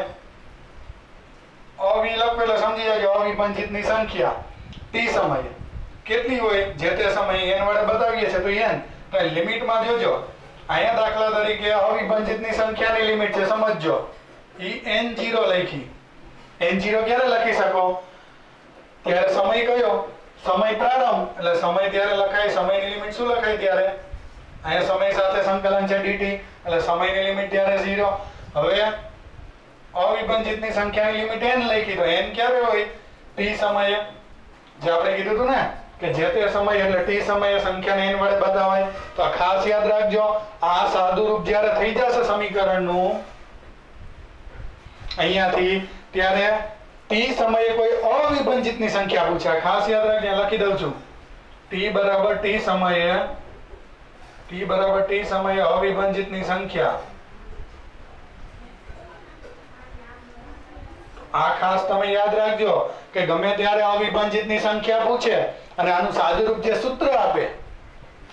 અવિ લખો એટલે સમજી જાજો અવિભાજિતની સંખ્યા t સમયે કેટલી હોય જે તે સમયે n વડે બતાવીએ છે તો n. તો લિમિટમાં જોજો અહીંયા દાખલા તરીકે અવિભાજિતની સંખ્યાની લિમિટ છે સમજજો ઈ n0 લખી. n0 ક્યારે લખી શકો? ત્યારે સમય કયો? સમય પ્રારંભ એટલે સમય ત્યારે લખાય. સમયની લિમિટ શું લખાય ત્યારે? અહીંયા સમય સાથે સંકલન છે dt એટલે સમયની લિમિટ ત્યારે 0. હવે અવિભાજિતની સંખ્યાની લિમિટ n લખી તો n ક્યારે હોય? t સમયે. જે આપણે કીધું હતું ને કે જે તે સમય એટલે t સમયે સંખ્યાને n વડે બતાવાય. તો ખાસ યાદ રાખજો આ સાદું રૂપ જ્યારે થઈ જશે સમીકરણનું અહીંયાથી ત્યારે t સમયે કોઈ અવિભાજિતની સંખ્યા પૂછે. ખાસ યાદ રાખજો, લખી દઉં છું t બરાબર t સમયે અવિભાજિતની સંખ્યા. આ ખાસ તમે યાદ રાખજો કે ગમે ત્યારે અવિભાજિતની સંખ્યા પૂછે અને આનું સાદુરૂપ જે સૂત્ર આપે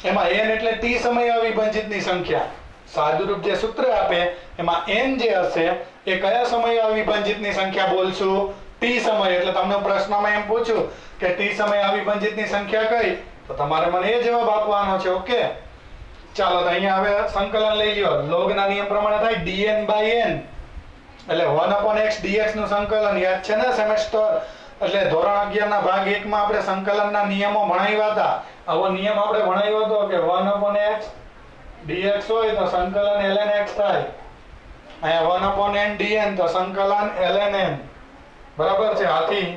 એમાં n એટલે t સમયે અવિભાજિતની સંખ્યા. સાદુરૂપ જે સૂત્ર આપે એમાં n જે હશે એ કયા સમયે અવિભાજિતની સંખ્યા બોલશું? t સમયે. એટલે તમને પ્રશ્નમાં એમ પૂછું કે t સમયે અવિભાજિતની સંખ્યા કઈ તો તમારે મને એ જવાબ આપવાનો છે. ઓકે, ચાલો તો અહીંયા હવે સંકલન લઈ લ્યો. લોગ ના નિયમ પ્રમાણે થાય dn by n એટલે 1/x dx નું સંકલન. યાદ છે ને સેમેસ્ટર એટલે ધોરણ 11 ના ભાગ 1 માં આપણે સંકલનના નિયમો ભણાવ્યા હતા. આવો નિયમ આપણે ભણાવ્યો હતો કે 1/x dx હોય તો સંકલન ln x થાય. અહીંયા 1/n dn તો સંકલન ln n. બરાબર છે? આથી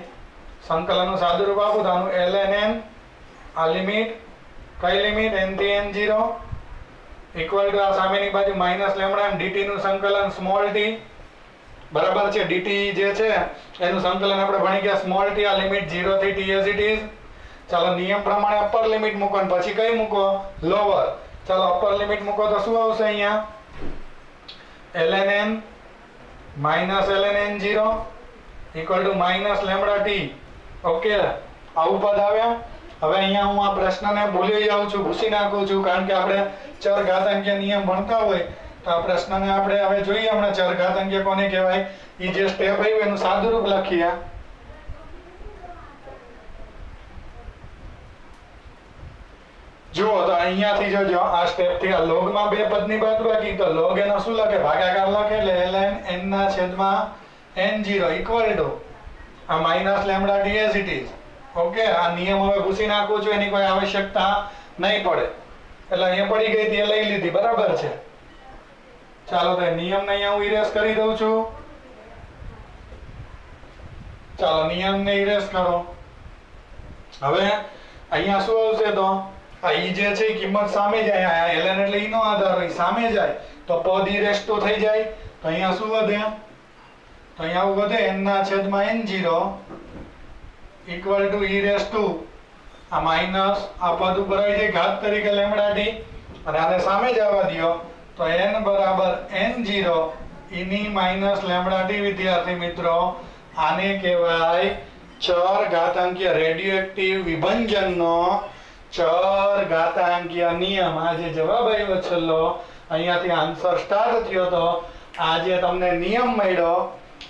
સંકલનનું સાદુરૂપ આપું તો આનું ln n આ લિમિટ કઈ લિમિટ n થી n0 ઇક્વલ ટુ આ સામેની બાજુ માઇનસ લેમ્ડા m dt નું સંકલન સ્મોલ t. બરાબર છે? dt જે છે એનું સંકલન આપણે ભણી ગયા સ્મોલ t. આ લિમિટ 0 થી t as it is. ચાલો નિયમ પ્રમાણે અપર લિમિટ મૂકો અને પછી કઈ મૂકો? લોઅર. ચાલો અપર લિમિટ મૂકો તો શું આવશે અહીંયા? ln n minus ln n0 equal to minus lambda t. Okay, આવું પદ આવ્યા. હવે અહીંયા હું આ પ્રશ્નને ભૂલી જાઉં છું, ભૂસી નાખું છું, કારણ કે આપણે ચરઘાતાંકીય નિયમ ભણતા હોય તો આ પ્રશ્નને આપણે હવે જોઈએ હમણાં ચરઘાતાંકીય કોને કહેવાય. એ જે સ્ટેપ આવ્યું એનું સાદુરૂપ લખીએ. જુઓ તો અહીંયાથી જોજો આ સ્ટેપ થી આ log માં બે પદની બાદબાકી, તો log એનો શું લખે? ભાગાકાર લખે, એટલે ln n ના છેદમાં n0 ઇક્વલ ટુ આ minus lambda d as it is. Okay, આ નિયમ હવે ભૂસી નાખું છું, એની કોઈ આવશ્યકતા નહીં પડે, એટલે અહીંયા પડી ગઈ હતી એ લઈ લીધી, બરાબર છે. ચાલો તો નિયમને અહીંયા હું ઇરેઝ કરી દઉં છું. ચાલો નિયમને ઇરેઝ કરો. હવે અહીંયા શું આવશે? તો આ ઈ જે છે કિંમત સામે જાય, આ ln એટલે ઈ નો આધાર હોય, સામે જાય તો પદ ઈ રેસ ટુ થઈ જાય. તો અહીંયા શું વધે? તો અહીંયા વધે n ના છેદમાં n0 equal to e raise to આ માઈનસ આ પદ ઉપર આવી જાય ઘાત તરીકે લેમ્ડા d, અને આને સામે જ આવવા દો તો n બરાબર n0 e ની માઈનસ લેમ્ડા d. વિદ્યાર્થી મિત્રો, આને કહેવાય ચર ઘાતાંકીય રેડિયોએક્ટિવ વિભંજનનો ચર ઘાતાંકીય નિયમ. આ જે જવાબ આવ્યો છેલ્લો, અહીંયાથી આન્સર સ્ટાર્ટ થયો તો આ જે તમને નિયમ મળ્યો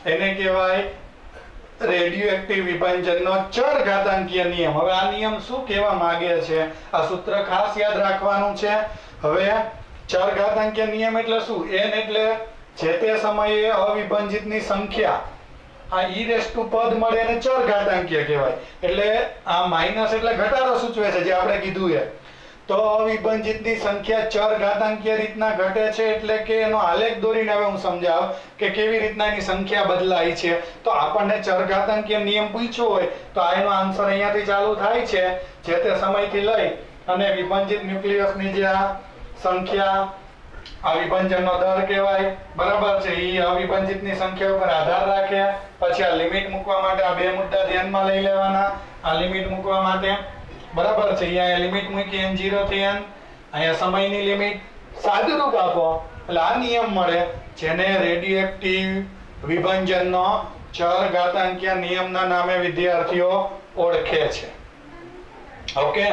એને કહેવાય રેડિયોએક્ટિવ વિભંજનનો ચર ઘાતાંકીય નિયમ. હવે આ નિયમ શું કહેવા માંગે છે? આ સૂત્ર ખાસ યાદ રાખવાનું છે. હવે ચર ઘાતાંકીય નિયમ એટલે શું? n એટલે જે તે સમયે અવિભંજિતની સંખ્યા, આ ઈ રેસ ટુ પદ મળે એને ચર ઘાતાંકીય કહેવાય. એટલે આ માઈનસ એટલે ઘટાડો સૂચવે છે, જે આપણે કીધું એ. તો અવિભંજિતની સંખ્યા ચર ઘાતાંકીય રીતના ઘટે છે, એટલે કે એનો આલેખ દોરીને હવે હું સમજાવ કે કેવી રીતના એની સંખ્યા બદલાય છે. તો આપણને ચર ઘાતાંકીય નિયમ પૂછ્યો હોય તો આ એનો આન્સર અહીંયાથી ચાલુ થાય છે. જે તે સમયથી લઈ અને વિભંજિત ન્યુક્લિયસની જે આ સંખ્યા, આ વિભંજનનો દર કહેવાય, બરાબર છે. એ અવિભંજિતની સંખ્યા ઉપર આધાર રાખે. પછી આ લિમિટ મૂકવા માટે આ બે મુદ્દા ધ્યાનમાં લઈ લેવાના. આ લિમિટ મૂકવા માટે, બરાબર છે, અહીંયા લિમિટ મૂકી n0 થી n, અહીંયા સમયની લિમિટ, સાદુરૂપ આપો એટલે આ નિયમ મળે, જેને રેડિયોએક્ટિવ વિભંજનનો ચર ઘાતાંકીય નિયમના નામે વિદ્યાર્થીઓ ઓળખે છે. ઓકે,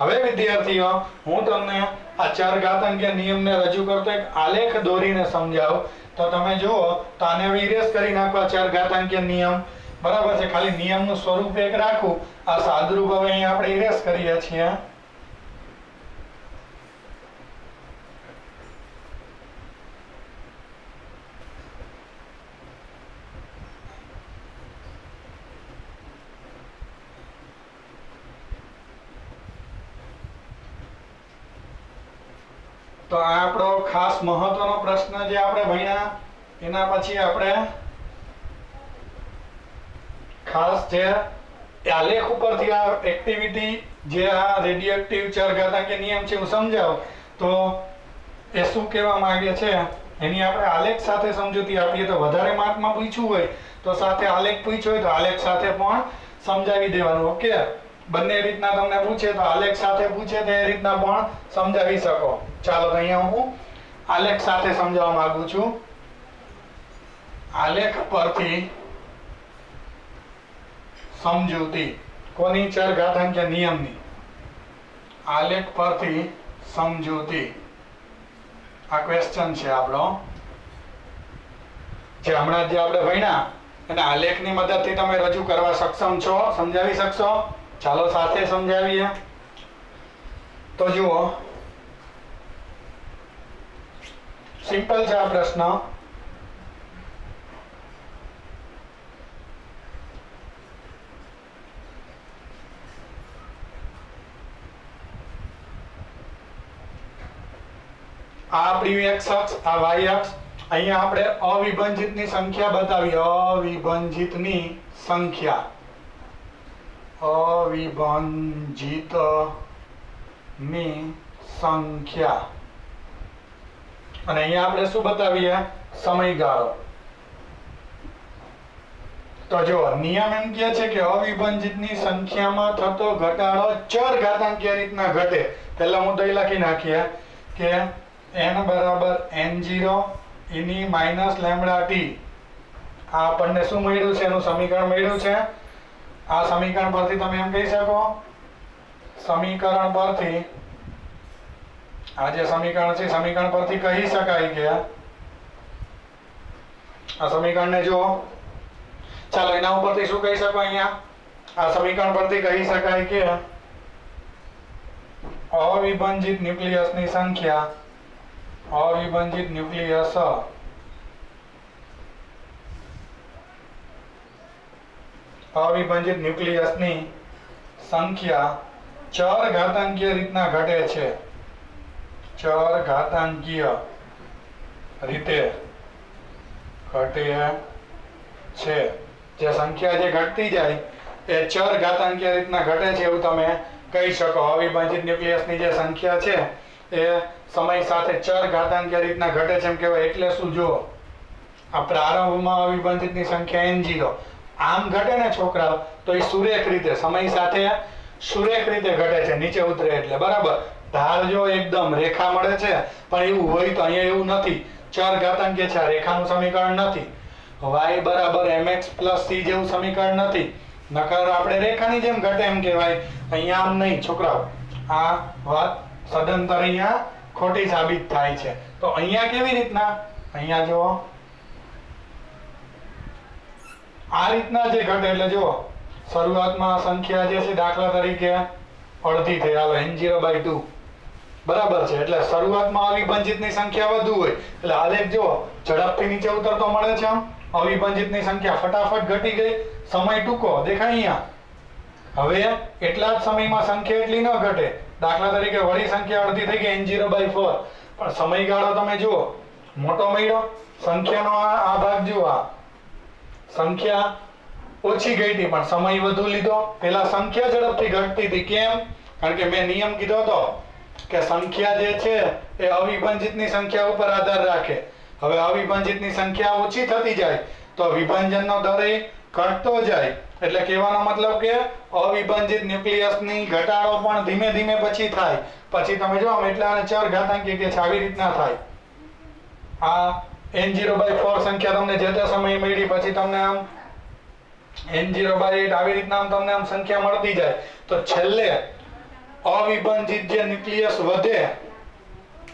હવે વિદ્યાર્થીઓ હું તમને આ ચર ઘાતાંકીય નિયમને રજૂ કરતો એક આલેખ દોરીને સમજાવું. તો તમે જુઓ તો આને હવે ઇરેઝ કરી નાખો ચર ઘાતાંકીય નિયમ, બરાબર છે. ખાલી નિયમનું સ્વરૂપ એક રાખું. આ સાદુરૂપ હવે અહીંયા આપણે ઇરેઝ કરીએ છીએ. તો આ આપણો ખાસ મહત્વનો પ્રશ્ન જે આપણે ભણ્યા, એના પછી આપણે ખાસ જે આલેખ ઉપરથી આ એક્ટિવિટી જે આ રેડિયોએક્ટિવ ચર ઘાતાંકીય નિયમ છે હું સમજાવ તો એ શું કહેવા માંગે છે એની આપણે આલેખ સાથે સમજૂતી આપીએ તો વધારે માર્કમાં પૂછ્યું હોય તો સાથે આલેખ પૂછ્યો હોય તો આલેખ સાથે પણ સમજાવી દેવાનું. ઓકે, બંને રીતના તમને પૂછે તો આલેખ સાથે પૂછે તો એ રીતના પણ સમજાવી શકો. ચાલો તો અહીંયા હું આલેખ સાથે સમજાવવા માંગુ છું. આલેખ પરથી સમજૂતી કોની? ચર ઘાતાંકીય નિયમની. આલેખ પરથી સમજૂતી આ ક્વેશ્ચન છે આપણો, જે હમણાં જે આપણે ભણ્યા અને આલેખની મદદથી તમે રજૂ કરવા સક્ષમ છો, સમજાવી શકશો. ચાલો સાથે સમજાવીએ. તો જુઓ, સિમ્પલ છે આ પ્રશ્ન. આ આપણી x અક્ષ, આ y અક્ષ. અહીંયા આપણે અવિભંજિતની સંખ્યા બતાવી. અવિભંજિતની સંખ્યા, અવિભંજિતની સંખ્યા. અને અહીંયા આપણે શું બતાવીએ? સમયગાળો. તો જો નિયમ એમ કહે છે કે અવિભંજિતની સંખ્યામાં થતો ઘટાડો ચર ઘાતાંકીય રીતના ઘટે. પહેલા મુદ્દો એ લખી નાખીએ કે n બરાબર n0 e ની માઈનસ લેમ્ડા t. આ આપણને શું મળ્યું છે? એનું સમીકરણ મળ્યું છે. આ સમીકરણ પરથી તમે એમ કહી શકો સમીકરણ પરથી આ જે સમીકરણ છે સમીકરણ પરથી કહી શકાય કે આ સમીકરણને જો ચાલો એના ઉપરથી શું કહી શકો અહીંયા આ સમીકરણ પરથી કહી શકાય કે અવિભાજિત ન્યુક્લિયસની સંખ્યા અવિભાજિત ન્યુક્લિયસ અવિભાજિત ન્યુક્લિયસની સંખ્યા ચર ઘાતાંકીય રીતના ઘટે છે ચર ઘાતાંકીય રીતે ઘટે છે જે સંખ્યા જે ઘટતી જાય એ ચર ઘાતાંકીય રીતના ઘટે છે એવું તમે કહી શકો અવિભાજિત ન્યુક્લિયસની જે સંખ્યા છે એ સમય સાથે ચર ઘાતાંકીય રીતના ઘટે છે એમ કહેવાય એટલે શું જો આ પ્રારંભમાં અવિભાજિતની સંખ્યા n0 આમ ઘટે ને છોકરાઓ તો એ સુરેખ રીતે સમય સાથે સુરેખ રીતે ઘટે છે નીચે ઉતરે એટલે બરાબર ધાર જો એકદમ રેખા મળે છે પણ એવું હોય તો અહીંયા એવું નથી ચર ઘાતાંકીય છે રેખાનું સમીકરણ નથી y બરાબર mx plus c જેવું સમીકરણ નથી નકર આપણે રેખાની જેમ ઘટે એમ કહેવાય અહીંયા આમ નહીં છોકરાઓ આ વાત સદંતર અહીંયા ખોટી સાબિત થાય છે તો અહીંયા કેવી રીતના અહીંયા જો આ રીતના જે ઘટે એટલે જો શરૂઆતમાં સંખ્યા જે છે દાખલા તરીકે અડધી થઈ હાલો n0/2 બરાબર છે એટલે શરૂઆતમાં અવિભાજિતની સંખ્યા વધુ હોય એટલે આલેખ જો ઝડપથી નીચે ઉતરતો મળે છે આમ અવિભાજિતની સંખ્યા ફટાફટ ઘટી ગઈ સમય ટૂંકો દેખાય અહીંયા હવે એટલા જ સમયમાં સંખ્યા એટલી ન ઘટે દાખલા તરીકે વળી સંખ્યા અડધી થઈ ગઈ n0/4 પણ સમયગાળો તમે જુઓ મોટો મળ્યો સંખ્યાનો આ ભાગ જુઓ આ સંખ્યા ઓછી ગઈ હતી પણ સમય વધુ લીધો પેલા સંખ્યા ઝડપથી ઘટતી હતી કેમ કારણ કે મેં નિયમ કીધો હતો કે સંખ્યા જે છે એ અવિભાજિતની સંખ્યા ઉપર આધાર રાખે હવે અવિભાજિતની સંખ્યા ઓછી થતી જાય તો વિભાજનનો દર એ ઘટતો જાય એટલે કહેવાનો મતલબ કે અવિભાજિત ન્યુક્લિયસની ઘટાડો પણ ધીમે ધીમે પછી થાય પછી તમે જો આમ એટલે આને ચર ઘાતાંકીય કે છે આવી રીતના થાય આ n0/4 સંખ્યા તમને જે તે સમયે મળી પછી તમને આમ n0/8 આવી રીતના આમ તમને આમ સંખ્યા મળતી જાય તો છેલ્લે અવિભાજિત જે ન્યુક્લિયસ વધે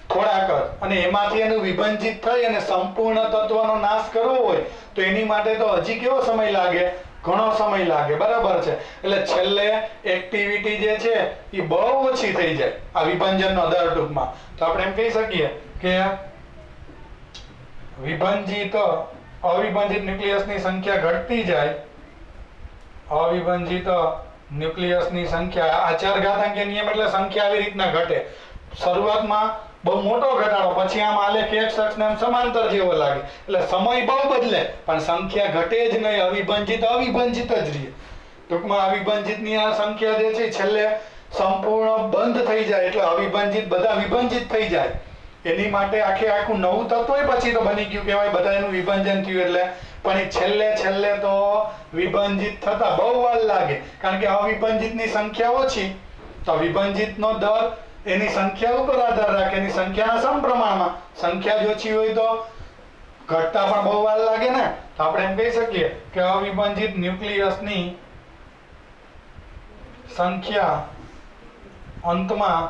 થોડાક અને એમાંથી એનું વિભાજિત થઈ અને સંપૂર્ણ તત્વનો નાશ કરવો હોય તો એની માટે તો હજી કેવો સમય લાગે ઘણો સમય લાગે બરાબર છે એટલે છેલ્લે એક્ટિવિટી જે છે એ બહુ ઓછી થઈ જાય આ વિભાજનનો દર ટૂંકમાં તો આપણે એમ કહી શકીએ કે અવિભાજિત ન્યુક્લિયસની સંખ્યા ઘટતી જાય અવિભાજિત ન્યુક્લિયસની સંખ્યા આ ચર ઘાતાંકીય નિયમ એટલે સંખ્યા આવી રીતના ઘટે શરૂઆતમાં બહુ મોટો ઘટાડો પછી આમ આલેખ એક અક્ષને આમ સમાંતર જેવો લાગે એટલે સમય બહુ બદલે પણ સંખ્યા ઘટે જ નહીં અવિભાજિત જ રહે ટૂંકમાં અવિભાજિતની આ સંખ્યા જે છે છેલ્લે સંપૂર્ણ બંધ થઈ જાય એટલે અવિભાજિત બધા વિભાજિત થઈ જાય એની માટે આખું નવું તત્વ પછી તો બની ગયું કહેવાય બધા એનું વિભાજન થયું એટલે પણ એ છેલ્લે તો વિભાજિત થતા બહુ વાર લાગે કારણ કે અવિભાજિતની સંખ્યા ઓછી તો વિભાજિતનો દર એની સંખ્યા ઉપર આધાર રાખે એની સંખ્યાના સમપ્રમાણમાં સંખ્યા જ ઓછી હોય તો ઘટતા પણ બહુ વાર લાગે ને તો આપણે એમ કહી શકીએ કે અવિભાજિત ન્યુક્લિયસની સંખ્યા અંતમાં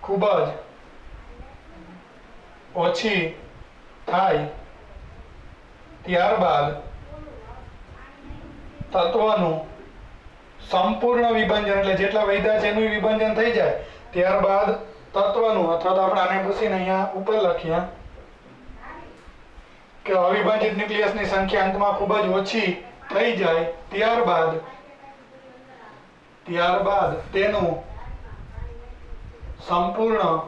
ખૂબ જ ઓછી થાય ત્યારબાદ તત્વનું સંપૂર્ણ વિભાજન એટલે જેટલા વૈધા છે એનું વિભાજન થઈ જાય ત્યારબાદ તત્વનું અથવા તો આપણે આને પૂછીને અહીંયા ઉપર લખીએ કે અવિભાજિત ન્યુક્લિયસની સંખ્યા અંતમાં ખૂબ જ ઓછી થઈ જાય ત્યારબાદ તેનું સંપૂર્ણ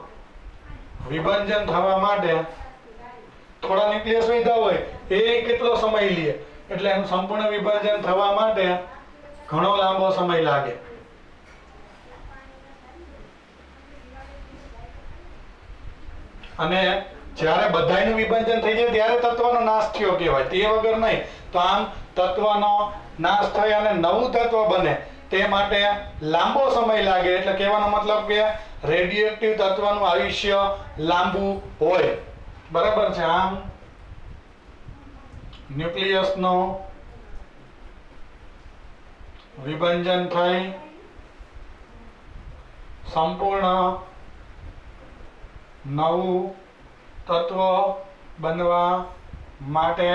વિભાજન થવા માટે થોડા ન્યુક્લિયસ વૈધા હોય એ કેટલો સમય લે એટલે એનું સંપૂર્ણ વિભાજન થવા માટે ઘણો લાંબો સમય લાગે અને જ્યારે બધાયનું વિભાજન થઈ જાય ત્યારે તત્વનો નાશ થયો કહેવાય તે વગર નહીં તો આમ તત્વનો નાશ થઈ અને નવું તત્વ બને તે માટે લાંબો સમય લાગે એટલે કહેવાનો મતલબ કે રેડિયોએક્ટિવ તત્વનું આયુષ્ય લાંબુ હોય બરાબર છે આમ ન્યુક્લિયસનો વિભાજન થઈ સંપૂર્ણ નવું તત્વ બનવા માટે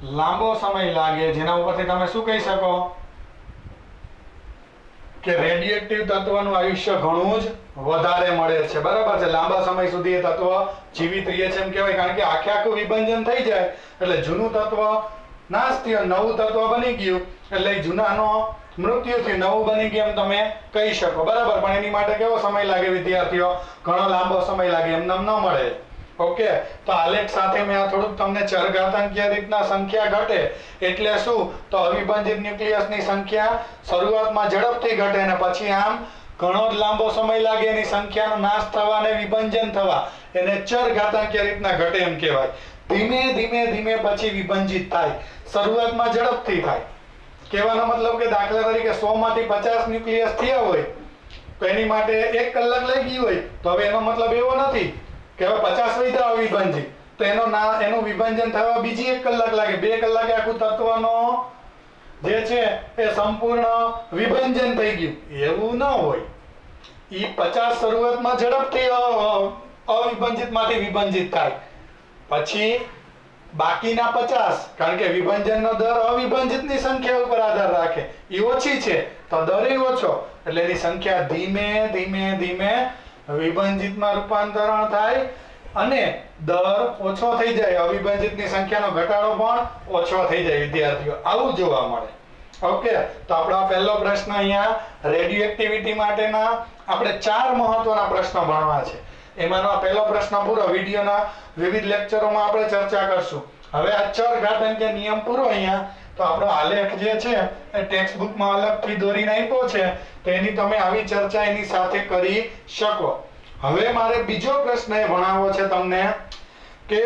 લાંબો સમય લાગે, જેના ઉપરથી તમે શું કહી શકો કે રેડિયોએક્ટિવ તત્વનું આયુષ્ય ઘણું જ વધારે મળે છે. બરાબર છે. લાંબા સમય સુધી એ તત્વ જીવિત રહે છે એમ કહેવાય, કારણ કે આખે આખું વિભંજન થઈ જાય એટલે જૂનું તત્વ નાશ થયું, નવું તત્વ બની ગયું, એટલે જૂનાનો મૃત્યુથી નવું બની ગયું એમ તમે કહી શકો. બરાબર. પણ એની માટે કેવો સમય લાગે વિદ્યાર્થીઓ? ઘણો લાંબો સમય લાગે, એમ નામ ન મળે. ઓકે, તો આલેખ સાથે મેં આ થોડુંક તમને ચરઘાતાંકીય રીતના સંખ્યા ઘટે એટલે શું, તો અવિભાજિત ન્યુક્લિયસની સંખ્યા શરૂઆતમાં ઝડપથી ઘટે અને પછી આમ ઘણો જ લાંબો સમય લાગે એની સંખ્યાનો નાશ થવા અને વિભંજન થવા, એને ચરઘાતાંકીય રીતના ઘટે એમ કહેવાય. ધીમે ધીમે ધીમે પછી વિભંજિત થાય, શરૂઆતમાં ઝડપથી થાય. કહેવાનો મતલબ કે દાખલા તરીકે 100 માંથી 50 ન્યુક્લિયસ થયા હોય તો એની માટે 1 કલાક લાગી હોય, તો હવે એનો મતલબ એવો નથી કે હવે 50 વધ્યા અવિભાજિત તો એનું વિભાજન થવા બીજી 1 કલાક લાગે, 2 કલાકે આખું તત્વનો જે છે એ સંપૂર્ણ વિભંજન થઈ ગયું, એવું ન હોય. ઈ 50 શરૂઆતમાં ઝડપથી અવિભાજિતમાંથી વિભાજિત થાય, પછી બાકીના 50, કારણ કે વિભાજનનો દર અવિભાજિતની સંખ્યા ઉપર આધાર રાખે, એ ઓછી છે તો દર ઓછો, એટલે એની સંખ્યા ધીમે ધીમે ધીમે વિભાજિતમાં રૂપાંતરણ થાય અને દર ઓછો થઈ જાય, અવિભાજિતની સંખ્યાનો ઘટાડો પણ ઓછો થઈ જાય. વિદ્યાર્થીઓ આવું જોવા મળે. ઓકે, તો આપણો પહેલો પ્રશ્ન અહીંયા રેડિયોએક્ટિવિટી માટેના આપણે 4 મહત્વના પ્રશ્નો ભણવા છે. એમાંનો પહેલો પ્રશ્ન પૂરો. વિડિયોના વિવિધ લેક્ચરોમાં આપણે ચર્ચા કરશું. હવે આ ચરઘાતાંકીય નિયમ પૂરો અહીંયા, તો આપણો આલેખ જે છે એ ટેક્સ્ટ બુકમાં અલગથી દોરીને આપ્યો છે, તો એની તમે આવી ચર્ચા એની સાથે કરી શકો. હવે મારે બીજો પ્રશ્ન એ ભણાવવો છે તમને કે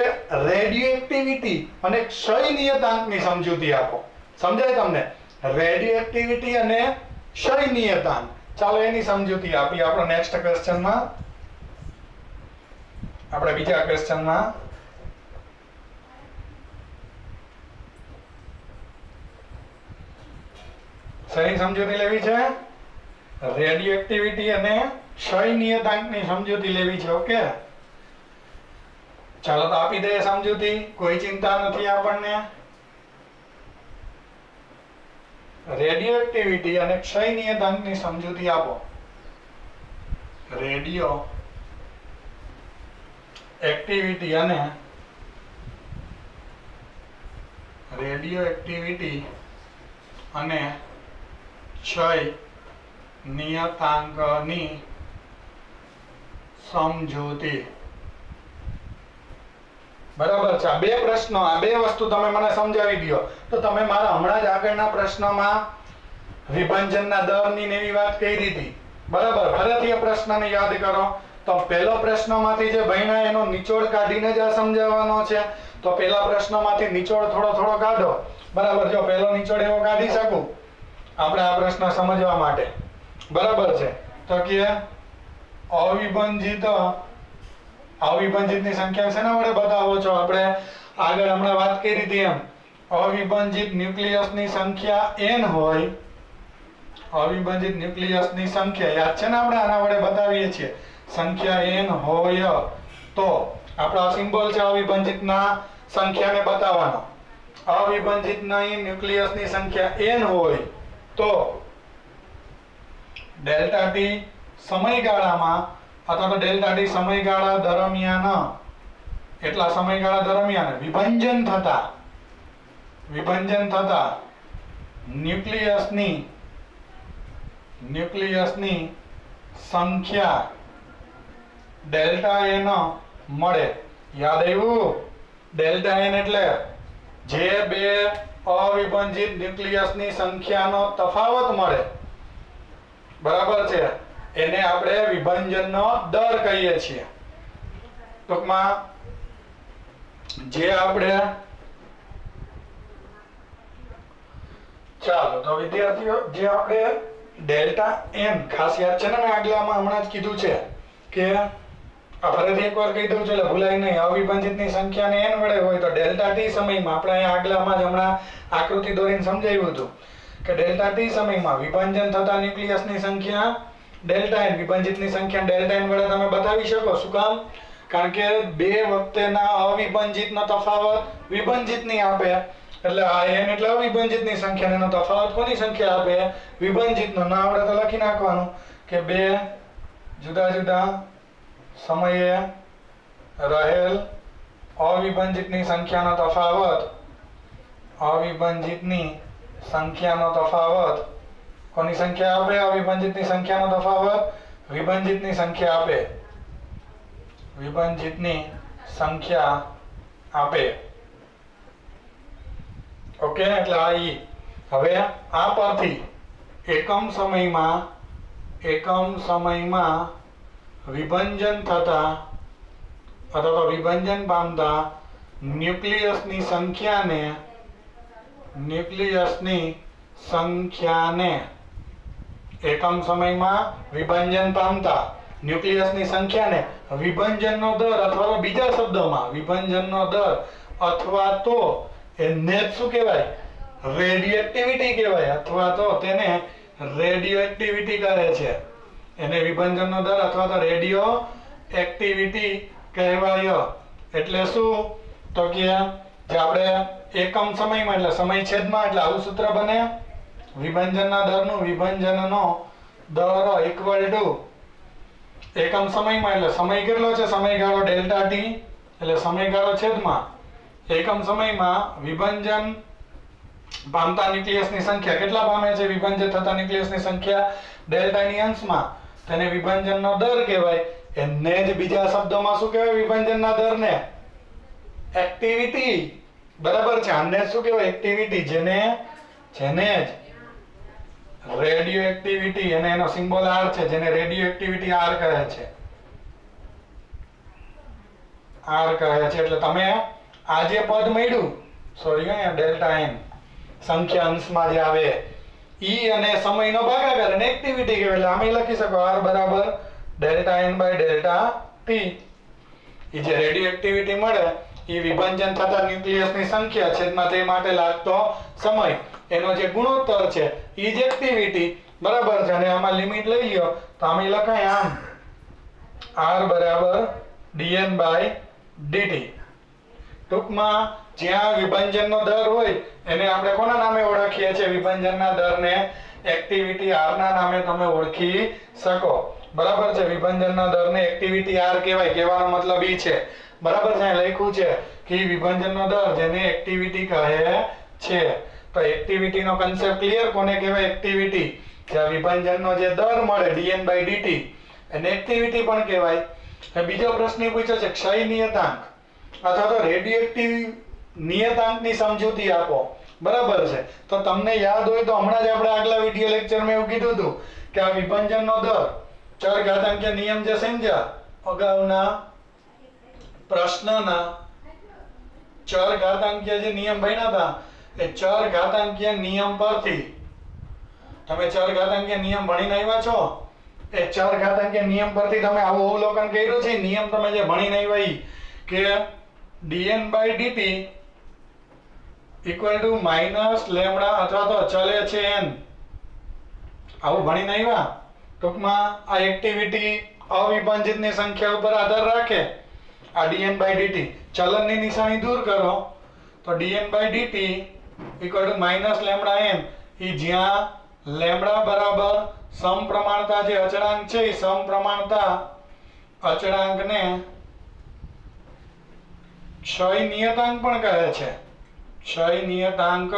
રેડિયોએક્ટિવિટી અને ક્ષય નિયતાંકની સમજૂતી આપો. સમજાય તમને? રેડિયોએક્ટિવિટી અને ક્ષય નિયતાંક, ચાલો એની સમજૂતી આપી આપણો નેક્સ્ટ ક્વેશ્ચનમાં. આપણે બીજા ક્વેશ્ચનમાં શેની સમજૂતી લેવી છે? રેડિયોએક્ટિવિટી અને ક્ષય નિયતાંકની સમજૂતી લેવી છે. ઓકે, ચાલો તો આપી દઈએ સમજૂતી, કોઈ ચિંતા નથી આપણને. રેડિયોએક્ટિવિટી અને ક્ષય નિયતાંકની સમજૂતી આપો. રેડિયોએક્ટિવિટી અને ક્ષય નિયતાંકની સમજૂતી. બરાબર છે. આ બે પ્રશ્નો, આ બે વસ્તુ તમે મને સમજાવી દો તો તમે મારા હમણાં જ આગળના પ્રશ્નમાં વિભાજનના દરની ને એવી વાત કરી હતી. બરાબર. ફરીથી એ પ્રશ્નને યાદ કરો. તો પહેલો પ્રશ્નમાંથી જે ભણ્યા એનો નિચોડ કાઢીને જ આ સમજાવવાનો છે. તો પહેલા પ્રશ્નમાંથી નિચોડ થોડો થોડો કાઢો. બરાબર. જો પહેલો નિચોડ એવો કાઢી શકું આપણે આ પ્રશ્ન સમજવા માટે. બરાબર છે. તો કે અવિભાજિતની સંખ્યા શેના વડે બતાવો છો? આપણે આગળ હમણાં વાત કરી હતી એમ, અવિભાજિત ન્યુક્લિયસની સંખ્યા n હોય, અવિભાજિત ન્યુક્લિયસની સંખ્યા યાદ છે ને, આપણે આના વડે બતાવીએ છીએ. સંખ્યા n હોય તો આપણો સિમ્બોલ છે અવિભાજિતના સંખ્યાને બતાવવાનો. અવિભાજિતના ન્યુક્લિયસની સંખ્યા n હોય તો ડેલ્ટા ટી સમયગાળામાં અથવા તો ડેલ્ટા ટી સમયગાળા દરમિયાન, એટલા સમયગાળા દરમિયાન વિભંજન થતા ન્યુક્લિયસની સંખ્યા ડેલ્ટા n મળે. યાદ આવ્યું? ડેલ્ટા n એટલે જે બે અવિભાજિત ન્યુક્લિયસની સંખ્યાનો તફાવત મળે. બરાબર છે. એને આપણે વિભાજનનો દર કહીએ છીએ. ટૂંકમાં જે આપણે, ચાલો તો વિદ્યાર્થીઓ, જે આપણે ડેલ્ટા n, ખાસ યાદ છે ને, મેં આગલામાં હમણાં જ કીધું છે કે ફરીથી એકવાર કહી દઉં છું એટલે ભૂલાય નહીં. અવિભાજિતની સંખ્યાને n વડે હોય તો ડેલ્ટા ટી સમયમાં, આપણે અહીંયા આગલામાં જ હમણાં આકૃતિ દોરીને સમજાવ્યું હતું કે ડેલ્ટા ટી સમયમાં વિભાજન થતા ન્યુક્લિયસની સંખ્યા ડેલ્ટા n વિભાજિતની સંખ્યા ડેલ્ટા n વડે તમે બતાવી શકો. શું કામ? કારણ કે બે વખતેના અવિભાજિતનો તફાવત વિભાજિતની આપે, એટલે આ n એટલે અવિભાજિતની સંખ્યા, એનો તફાવત કોની સંખ્યા આપે? વિભાજિતનો. ના આવડે તો લખી નાખવાનું કે બે જુદા જુદા સમયે રહેલ અવિભાજિતની સંખ્યાનો તફાવત, અવિભાજિતની સંખ્યાનો તફાવત કોની સંખ્યા આપે? અવિભાજિતની સંખ્યાનો તફાવત વિભાજિતની સંખ્યા આપે, વિભાજિતની સંખ્યા આપે. ઓકે, એટલે આ ઈ. હવે આ પરથી એકમ સમયમાં વિભાજન થતા અથવા તો વિભાજન પામતા ન્યુક્લિયસની સંખ્યાને એકમ સમયમાં વિભાજન પામતા ન્યુક્લિયસની સંખ્યાને વિભાજનનો દર અથવા તો બીજા શબ્દોમાં વિભાજનનો દર અથવા તો એને શું કહેવાય? રેડિયોએક્ટિવિટી કહેવાય, અથવા તો તેને રેડિયોએક્ટિવિટી કહે છે. એને વિભાજનનો દર અથવા તો રેડિયો એક્ટિવિટી કહેવાય. એટલે શું? તો કે જે આપણે એકમ સમયમાં એટલે સમય છેદમાં, એટલે આવું સૂત્ર બને વિભાજનના દરનું વિભાજનનો દર ઇક્વલ ટુ એકમ સમયમાં એટલે સમય કેટલો છે? સમયગાળો ડેલ્ટા ટી, એટલે સમયગાળો છેદમાં એકમ સમયમાં વિભાજન પામતા ન્યુક્લિયસની સંખ્યા. કેટલા પામે છે વિભાજન થતા ન્યુક્લિયસની સંખ્યા? ડેલ્ટા ની અંશમાં. તેને વિભાજનનો દર કહેવાય. એને જ બીજા શબ્દોમાં શું કહેવાય? વિભાજનના દરને એક્ટિવિટી. બરાબર છે. આને શું કહેવાય? એક્ટિવિટી. જેને જ રેડિયો એક્ટિવિટી, અને એનો સિમ્બોલ R છે, જેને રેડિયો એક્ટિવિટી R કહે છે. R કહે છે. એટલે તમે આ જે પદ મળ્યું, સોરી અહીંયા ડેલ્ટા n સંખ્યા અંશમાં જે આવે ઈ અને સમયનો ભાગાકાર અને એક્ટિવિટી કહેવાય. એટલે આમે લખી શકો R બરાબર delta n by delta t. ઈ જે રેડિયો એક્ટિવિટી મળે ઈ વિભાજન થતા ન્યુક્લિયસની સંખ્યા છેદમાં તે માટે લાગતો સમય, એનો જે ગુણોત્તર છે ઈ જ એક્ટિવિટી. બરાબર છે. અને આમાં લિમિટ લઈ લ્યો તો આમે લખાય આમ R બરાબર dn બાય dt. ટૂંકમાં જ્યાં વિભાજનનો દર હોય એને આપણે કોના નામે ઓળખીએ છીએ? વિભાજનના દરને એક્ટિવિટી R ના નામે તમે ઓળખી શકો. બરાબર છે. વિભાજનના દરને એક્ટિવિટી R કહેવાય. કહેવાનો મતલબ ઈ છે. બરાબર છે. લખ્યું છે કે વિભાજનનો દર જેને એક્ટિવિટી કહે છે. તો એક્ટિવિટીનો કન્સેપ્ટ ક્લિયર? કોને કહેવાય એક્ટિવિટી? જ્યાં વિભાજનનો જે દર મળે dn by dt એને એક્ટિવિટી પણ કહેવાય. બીજો પ્રશ્ન પૂછ્યો છે ક્ષય નિયતાંક અથવા તો રેડિયોએક્ટિવ નિયતાંકની સમજૂતી આપો. બરાબર છે. તો તમને યાદ હોય તો હમણાં જ આપણે આગલા વિડિયો લેક્ચરમાં એવું કીધું હતું કે આ વિભાજનનો દર ચરઘાતાંકીય નિયમ જે સમજ્યા અગાઉના પ્રશ્નના ચરઘાતાંકીય જે નિયમ ભણ્યા હતા એ ચરઘાતાંકીય નિયમ પરથી તમે ચરઘાતાંકીય નિયમ ભણીને આવ્યા છો. એ ચરઘાતાંકીય નિયમ પરથી તમે આવું અવલોકન કર્યું છે. નિયમ તમે જે ભણીને આવ્યા ઈ કે dn by dt equal to minus lambda અથવા તો ચલે છે n. આવું ભણીને આવ્યા. ટૂંકમાં આ એક્ટિવિટી અવિભાજિતની સંખ્યા ઉપર આધાર રાખે. આ dn by dt ચલનની નિશાની દૂર કરો તો dn by dt equal to minus lambda n. ઈ જ્યાં લેમ્ડા બરાબર સમપ્રમાણતા જે અચળાંક છે એ સમપ્રમાણતા અચળાંકને ક્ષય નિયતાંક પણ કહે છે. ક્ષય નિયતાંક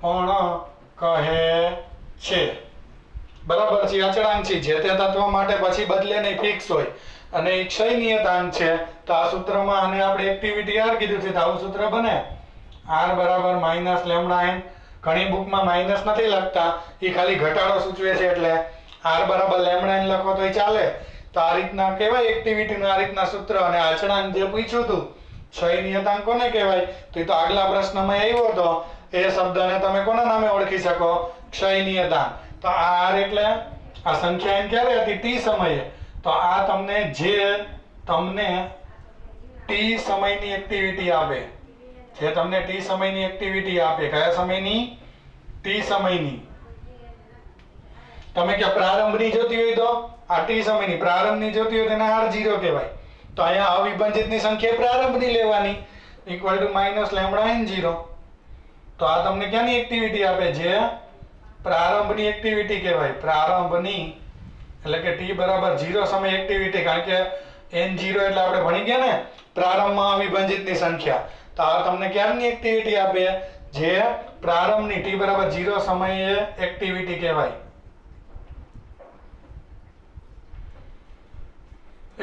પણ કહે છે. બરાબર છે. અચળાંક છે જે તે તત્વ માટે પછી બદલે નહીં, ફિક્સ હોય. અને એ ક્ષય નિયતાંક છે તો આ સૂત્રમાં આને આપણે એક્ટિવિટી R કીધું છે તો આવું સૂત્ર બને R બરાબર માઇનસ લેમ્ડા n. ઘણી બુકમાં માઇનસ નથી લખતા, એ ખાલી ઘટાડો સૂચવે છે. એટલે R બરાબર લેમ્ડા n લખો તો ચાલે. તો આ રીતના કહેવાય એક્ટિવિટીનું આ રીતના સૂત્ર. અને અચળાંક જે પૂછ્યું હતું ક્ષય નિયતાંક કોને કહેવાય તો એ તો આગલા પ્રશ્નમાં આવ્યો હતો. એ શબ્દને તમે કોના નામે ઓળખી શકો? ક્ષય નિયતાંક. તો આ R એટલે આ સંખ્યા n ક્યારે હતી? t સમયે. તો આ તમને t સમયની એક્ટિવિટી આપે. જે તમને t સમયની એક્ટિવિટી આપે. કયા સમયની? t સમયની. તમે કે પ્રારંભની જોતી હોય તો આ ટી સમયની પ્રારંભની જોતી હોય તેને r0 કહેવાય. તો અહીંયા અવિભાજિતની સંખ્યા પ્રારંભની લેવાની equal to minus lambda n0. તો આ તમને ક્યાંની એક્ટિવિટી આપે? જે પ્રારંભની એક્ટિવિટી કહેવાય. પ્રારંભની એટલે કે t બરાબર 0 સમય એક્ટિવિટી, કારણ કે n0 એટલે આપણે ભણી ગયા ને પ્રારંભમાં અવિભાજિતની સંખ્યા. તો આ તમને ક્યારની એક્ટિવિટી આપે? જે પ્રારંભની t બરાબર 0 સમયે એક્ટિવિટી કહેવાય.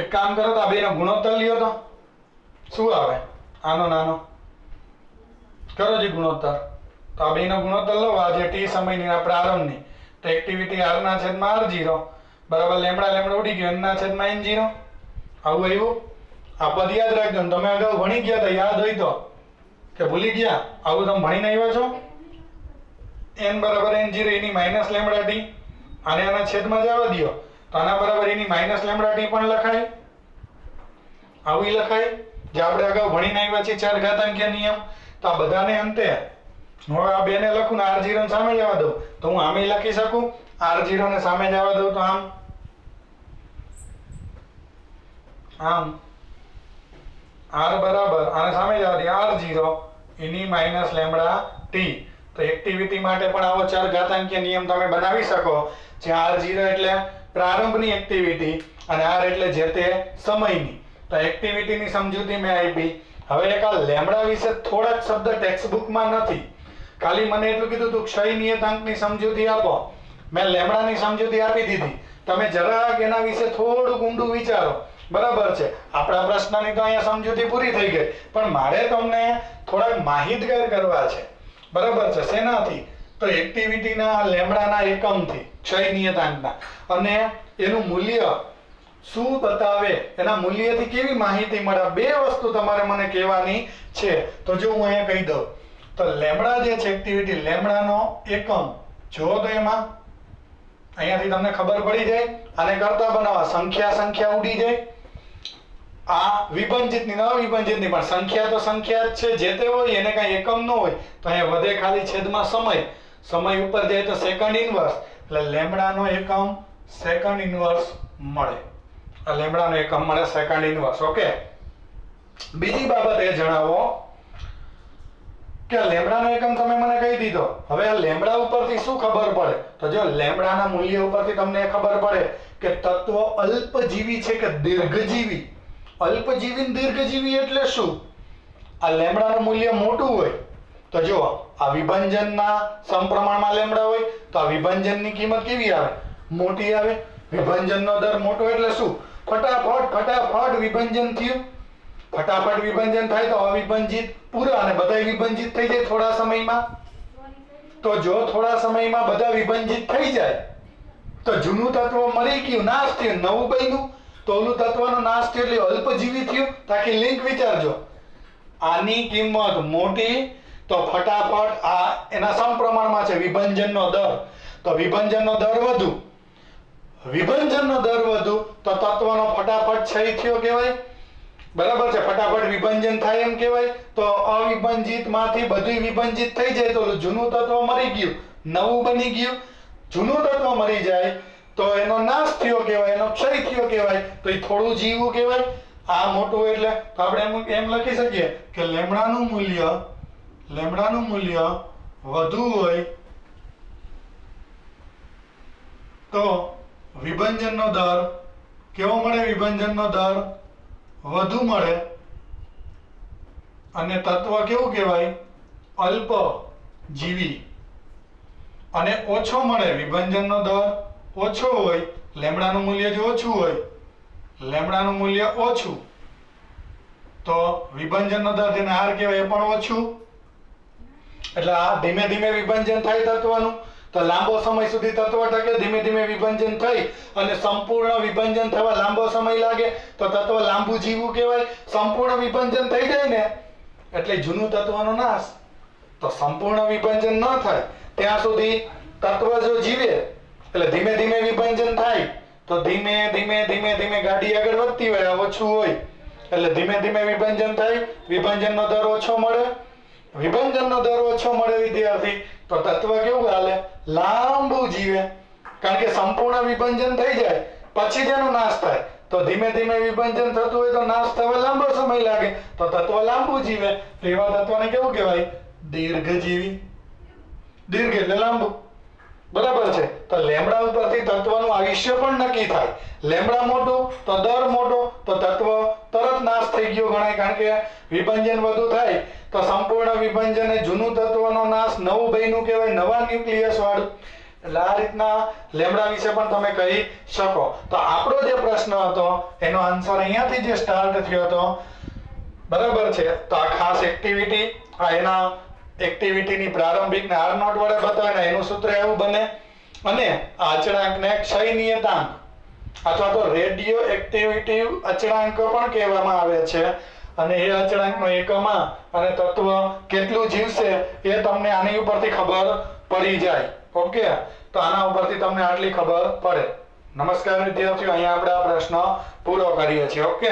એક કામ કરો તો આ બેનો ગુણોત્તર લ્યો તો શું આવે? આનો નાનો કરો જે ગુણોત્તર. તો આ બેનો ગુણોત્તર લો, આ જે t સમયની આ પ્રારંભની તો એક્ટિવિટી r ના છેદમાં r0 બરાબર લેમ્બડા લેમ્બડા ઉડી ગયો n ના છેદમાં n0. આવું આવ્યું. આ પદ યાદ રાખજો. તમે અગાઉ ભણી ગયા તો યાદ હોય તો કે ભૂલી ગયા? આવું તમે ભણીને આવ્યા છો. n બરાબર n0 એની માઇનસ લેમ્બડા t, આને આના છેદમાં જવા દો તો આના બરાબર એની માઇનસ લેમ્બડા t પણ લખાય. આવું લખાય જે આપણે અગાઉ ભણીને આવ્યા છે ચાર ઘાતાંકીય નિયમ. તો આ બધાને અંતે હું આ બેને લખું ને r0 ને સામે જવા દઉં તો હું આમે લખી શકું. r0 ને સામે જવા દઉં તો આમ r બરાબર આને સામે જવા દે r0 એની માઇનસ લેમ્બડા t. તો એક્ટિવિટી માટે પણ આવો ચાર ઘાતાંકીય નિયમ તમે બનાવી શકો. જ્યાં r0 એટલે પ્રારંભની એક્ટિવિટી અને r એટલે જે તે સમયની. તો એક્ટિવિટીની સમજૂતી મેં આપી. હવે એક આ લેમ્બડા વિશે થોડાક શબ્દ ટેક્સ્ટબુકમાં નથી, ખાલી મને એટલું કીધું તું ક્ષય નિયતાંકની સમજૂતી આપો. મેં લેમ્બડાની સમજૂતી આપી દીધી. તમે જરાક એના વિશે થોડુંક ઊંડું વિચારો. બરાબર છે, આપણા પ્રશ્નની તો અહીંયા સમજૂતી પૂરી થઈ ગઈ, પણ મારે તમને થોડાક માહિતગાર કરવા છે. બરાબર છે, શેનાથી? તો એક્ટિવિટીના લેમ્બડાના એકમથી, ક્ષય નિયતાંકના, અને એનું મૂલ્ય શું બતાવે, એના મૂલ્યથી કેવી માહિતી મળે, બે વસ્તુ તમારે મને કહેવાની છે. તો જો હું અહીંયા કહી દઉં તો લેમ્બડા જે છે એક્ટિવિટી, લેમ્બડાનો એકમ જો તો એમાં અહીંયાથી તમને ખબર પડી જાય. આને કરતા બનાવવા સંખ્યા ઉડી જાય. આ વિભાજિતની ન વિભાજિતની પણ સંખ્યા તો સંખ્યા જ છે, જે તે હોય એને કાંઈ એકમ ન હોય તો અહીંયા વધે ખાલી છેદમાં સમય ઉપર જાય તો સેકન્ડ ઇનવર્સ, એટલે લેમ્બડાનો એકમ સેકન્ડ ઇનવર્સ મળે. આ લેમ્બડાનો એકમ મળે સેકન્ડ ઇનવર્સ. ઓકે, બીજી બાબત એ જણાવો કે લેમ્બડાનો એકમ તમે મને કહી દીધો. હવે આ લેમ્બડા ઉપરથી શું ખબર પડે? તો જો લેમ્બડાના મૂલ્ય ઉપરથી તમને ખબર પડે કે તત્વ અલ્પજીવી છે કે દીર્ઘજીવી. અલ્પજીવી અને દીર્ઘજીવી એટલે શું? આ લેમ્બડાનું મૂલ્ય મોટું હોય તો જો આ વિભાજનના સમપ્રમાણમાં લેમ્બડા હોય તો આ વિભાજનની કિંમત કેવી આવે? મોટી આવે. વિભાજનનો દર મોટો એટલે શું? ફટાફટ વિભાજન થયું. ફટાફટ વિભાજન થાય તો અવિભાજિત પૂરા અને બધા વિભાજિત થઈ જાય થોડા સમયમાં. તો જો થોડા સમયમાં બધા વિભાજિત થઈ જાય તો જૂનું તત્વ મરી ગયું, નાશ થયું, નવું બન્યું. તો ઓલું તત્વનો નાશ થયો એટલે અલ્પજીવી થયું. તાકી લિંક વિચારજો. આની કિંમત મોટી તો ફટાફટ આ એના સમપ્રમાણમાં છે વિભાજનનો દર. તો વિભાજનનો દર વધુ, વિભાજનનો દર વધુ તો તત્વનો ફટાફટ ક્ષય થયો કહેવાય. બરાબર છે, ફટાફટ વિભાજન થાય એમ કહેવાય. તો અવિભાજિત માંથી બધું વિભાજિત થઈ જાય તો જૂનું તત્વ મરી ગયું, નવું બની ગયું. જૂનું તત્વ મરી જાય તો એનો નાશ થયો કહેવાય, એનો ક્ષય થયો કહેવાય. તો એ થોડું જીવવું કહેવાય. આ મોટું એટલે તો આપણે એમ લખી શકીએ કે લેમ્બડાનું મૂલ્ય વધુ હોય તો વિભાજનનો દર કેવો મળે? વિભાજનનો દર વધુ મળે. અને તત્વ કેવું કહેવાય? અલ્પજીવી. અને ઓછો મળે. વિભાજનનો દર ઓછો હોય, લેમ્બડાનું મૂલ્ય જો ઓછું હોય, લેમ્બડાનું મૂલ્ય ઓછું તો વિભાજનનો દર જેને r કહેવાય એ પણ ઓછું. એટલે આ ધીમે ધીમે વિભાજન થાય તત્વનું તો લાંબો સમય સુધી તત્વ ટકે. ધીમે ધીમે વિભાજન થઈ અને સંપૂર્ણ વિભાજન થવા લાંબો સમય લાગે તો તત્વ લાંબુ જીવવું કહેવાય. સંપૂર્ણ વિભાજન થઈ જાય ને એટલે જૂનું તત્વનો નાશ. તો સંપૂર્ણ વિભાજન ન થાય ત્યાં સુધી તત્વ જો જીવે એટલે ધીમે ધીમે વિભાજન થાય તો ધીમે ગાડી આગળ વધતી હોય, ઓછું હોય એટલે ધીમે ધીમે વિભાજન થાય. વિભાજનનો દર ઓછો મળે. વિભાજનનો દર ઓછો મળે વિદ્યાર્થી તો તત્વ કેવું હાલે? લાંબુ જીવે. કારણ કે સંપૂર્ણ વિભંજન થઈ જાય પછી જ એનો નાશ થાય. તો ધીમે ધીમે વિભંજન થતું હોય તો નાશ થવા લાંબો સમય લાગે, તો તત્વ લાંબુ જીવે. તો એવા તત્વને કેવું કહેવાય? દીર્ઘજીવી. દીર્ઘ એટલે લાંબુ. બરાબર છે. તો લેમડા ઉપરથી તત્વનું આયુષ્ય પણ નક્કી થાય. લેમડા મોટું તો દર મોટો તો તત્વ તરત નાશ થઈ ગયો ગણાય, કારણ કે વિભંજન વધુ થાય તો સંપૂર્ણ વિભંજન એ જૂનું તત્વનો નાશ, નવું બન્યું કહેવાય, નવા ન્યુક્લિયસ વાળું. એટલે આ રીતના લેમડા વિશે પણ તમે કહી શકો. તો આપણો જે પ્રશ્ન હતો એનો આન્સર અહીંયાથી જે સ્ટાર્ટ થયો હતો. બરાબર છે. તો આ ખાસ એક્ટિવિટી, આ એના એક્ટિવિટીની પ્રારંભિક ને R નોટ વડે બતાવે, એનું સૂત્ર એવું બને. અને આ અચળાંકને ક્ષય નિયતાંક અથવા તો રેડિયો એક્ટિવિટી અચળાંક પણ કહેવામાં આવે છે. અને એ અચળાંકનો એકમાં અને તત્વ કેટલું જીવશે એ તમને આની ઉપરથી ખબર પડી જાય. ઓકે, તો આના ઉપરથી તમને આટલી ખબર પડે. નમસ્કાર વિદ્યાર્થીઓ, અહીંયા આપણે આ પ્રશ્ન પૂરો કરીએ છીએ. ઓકે.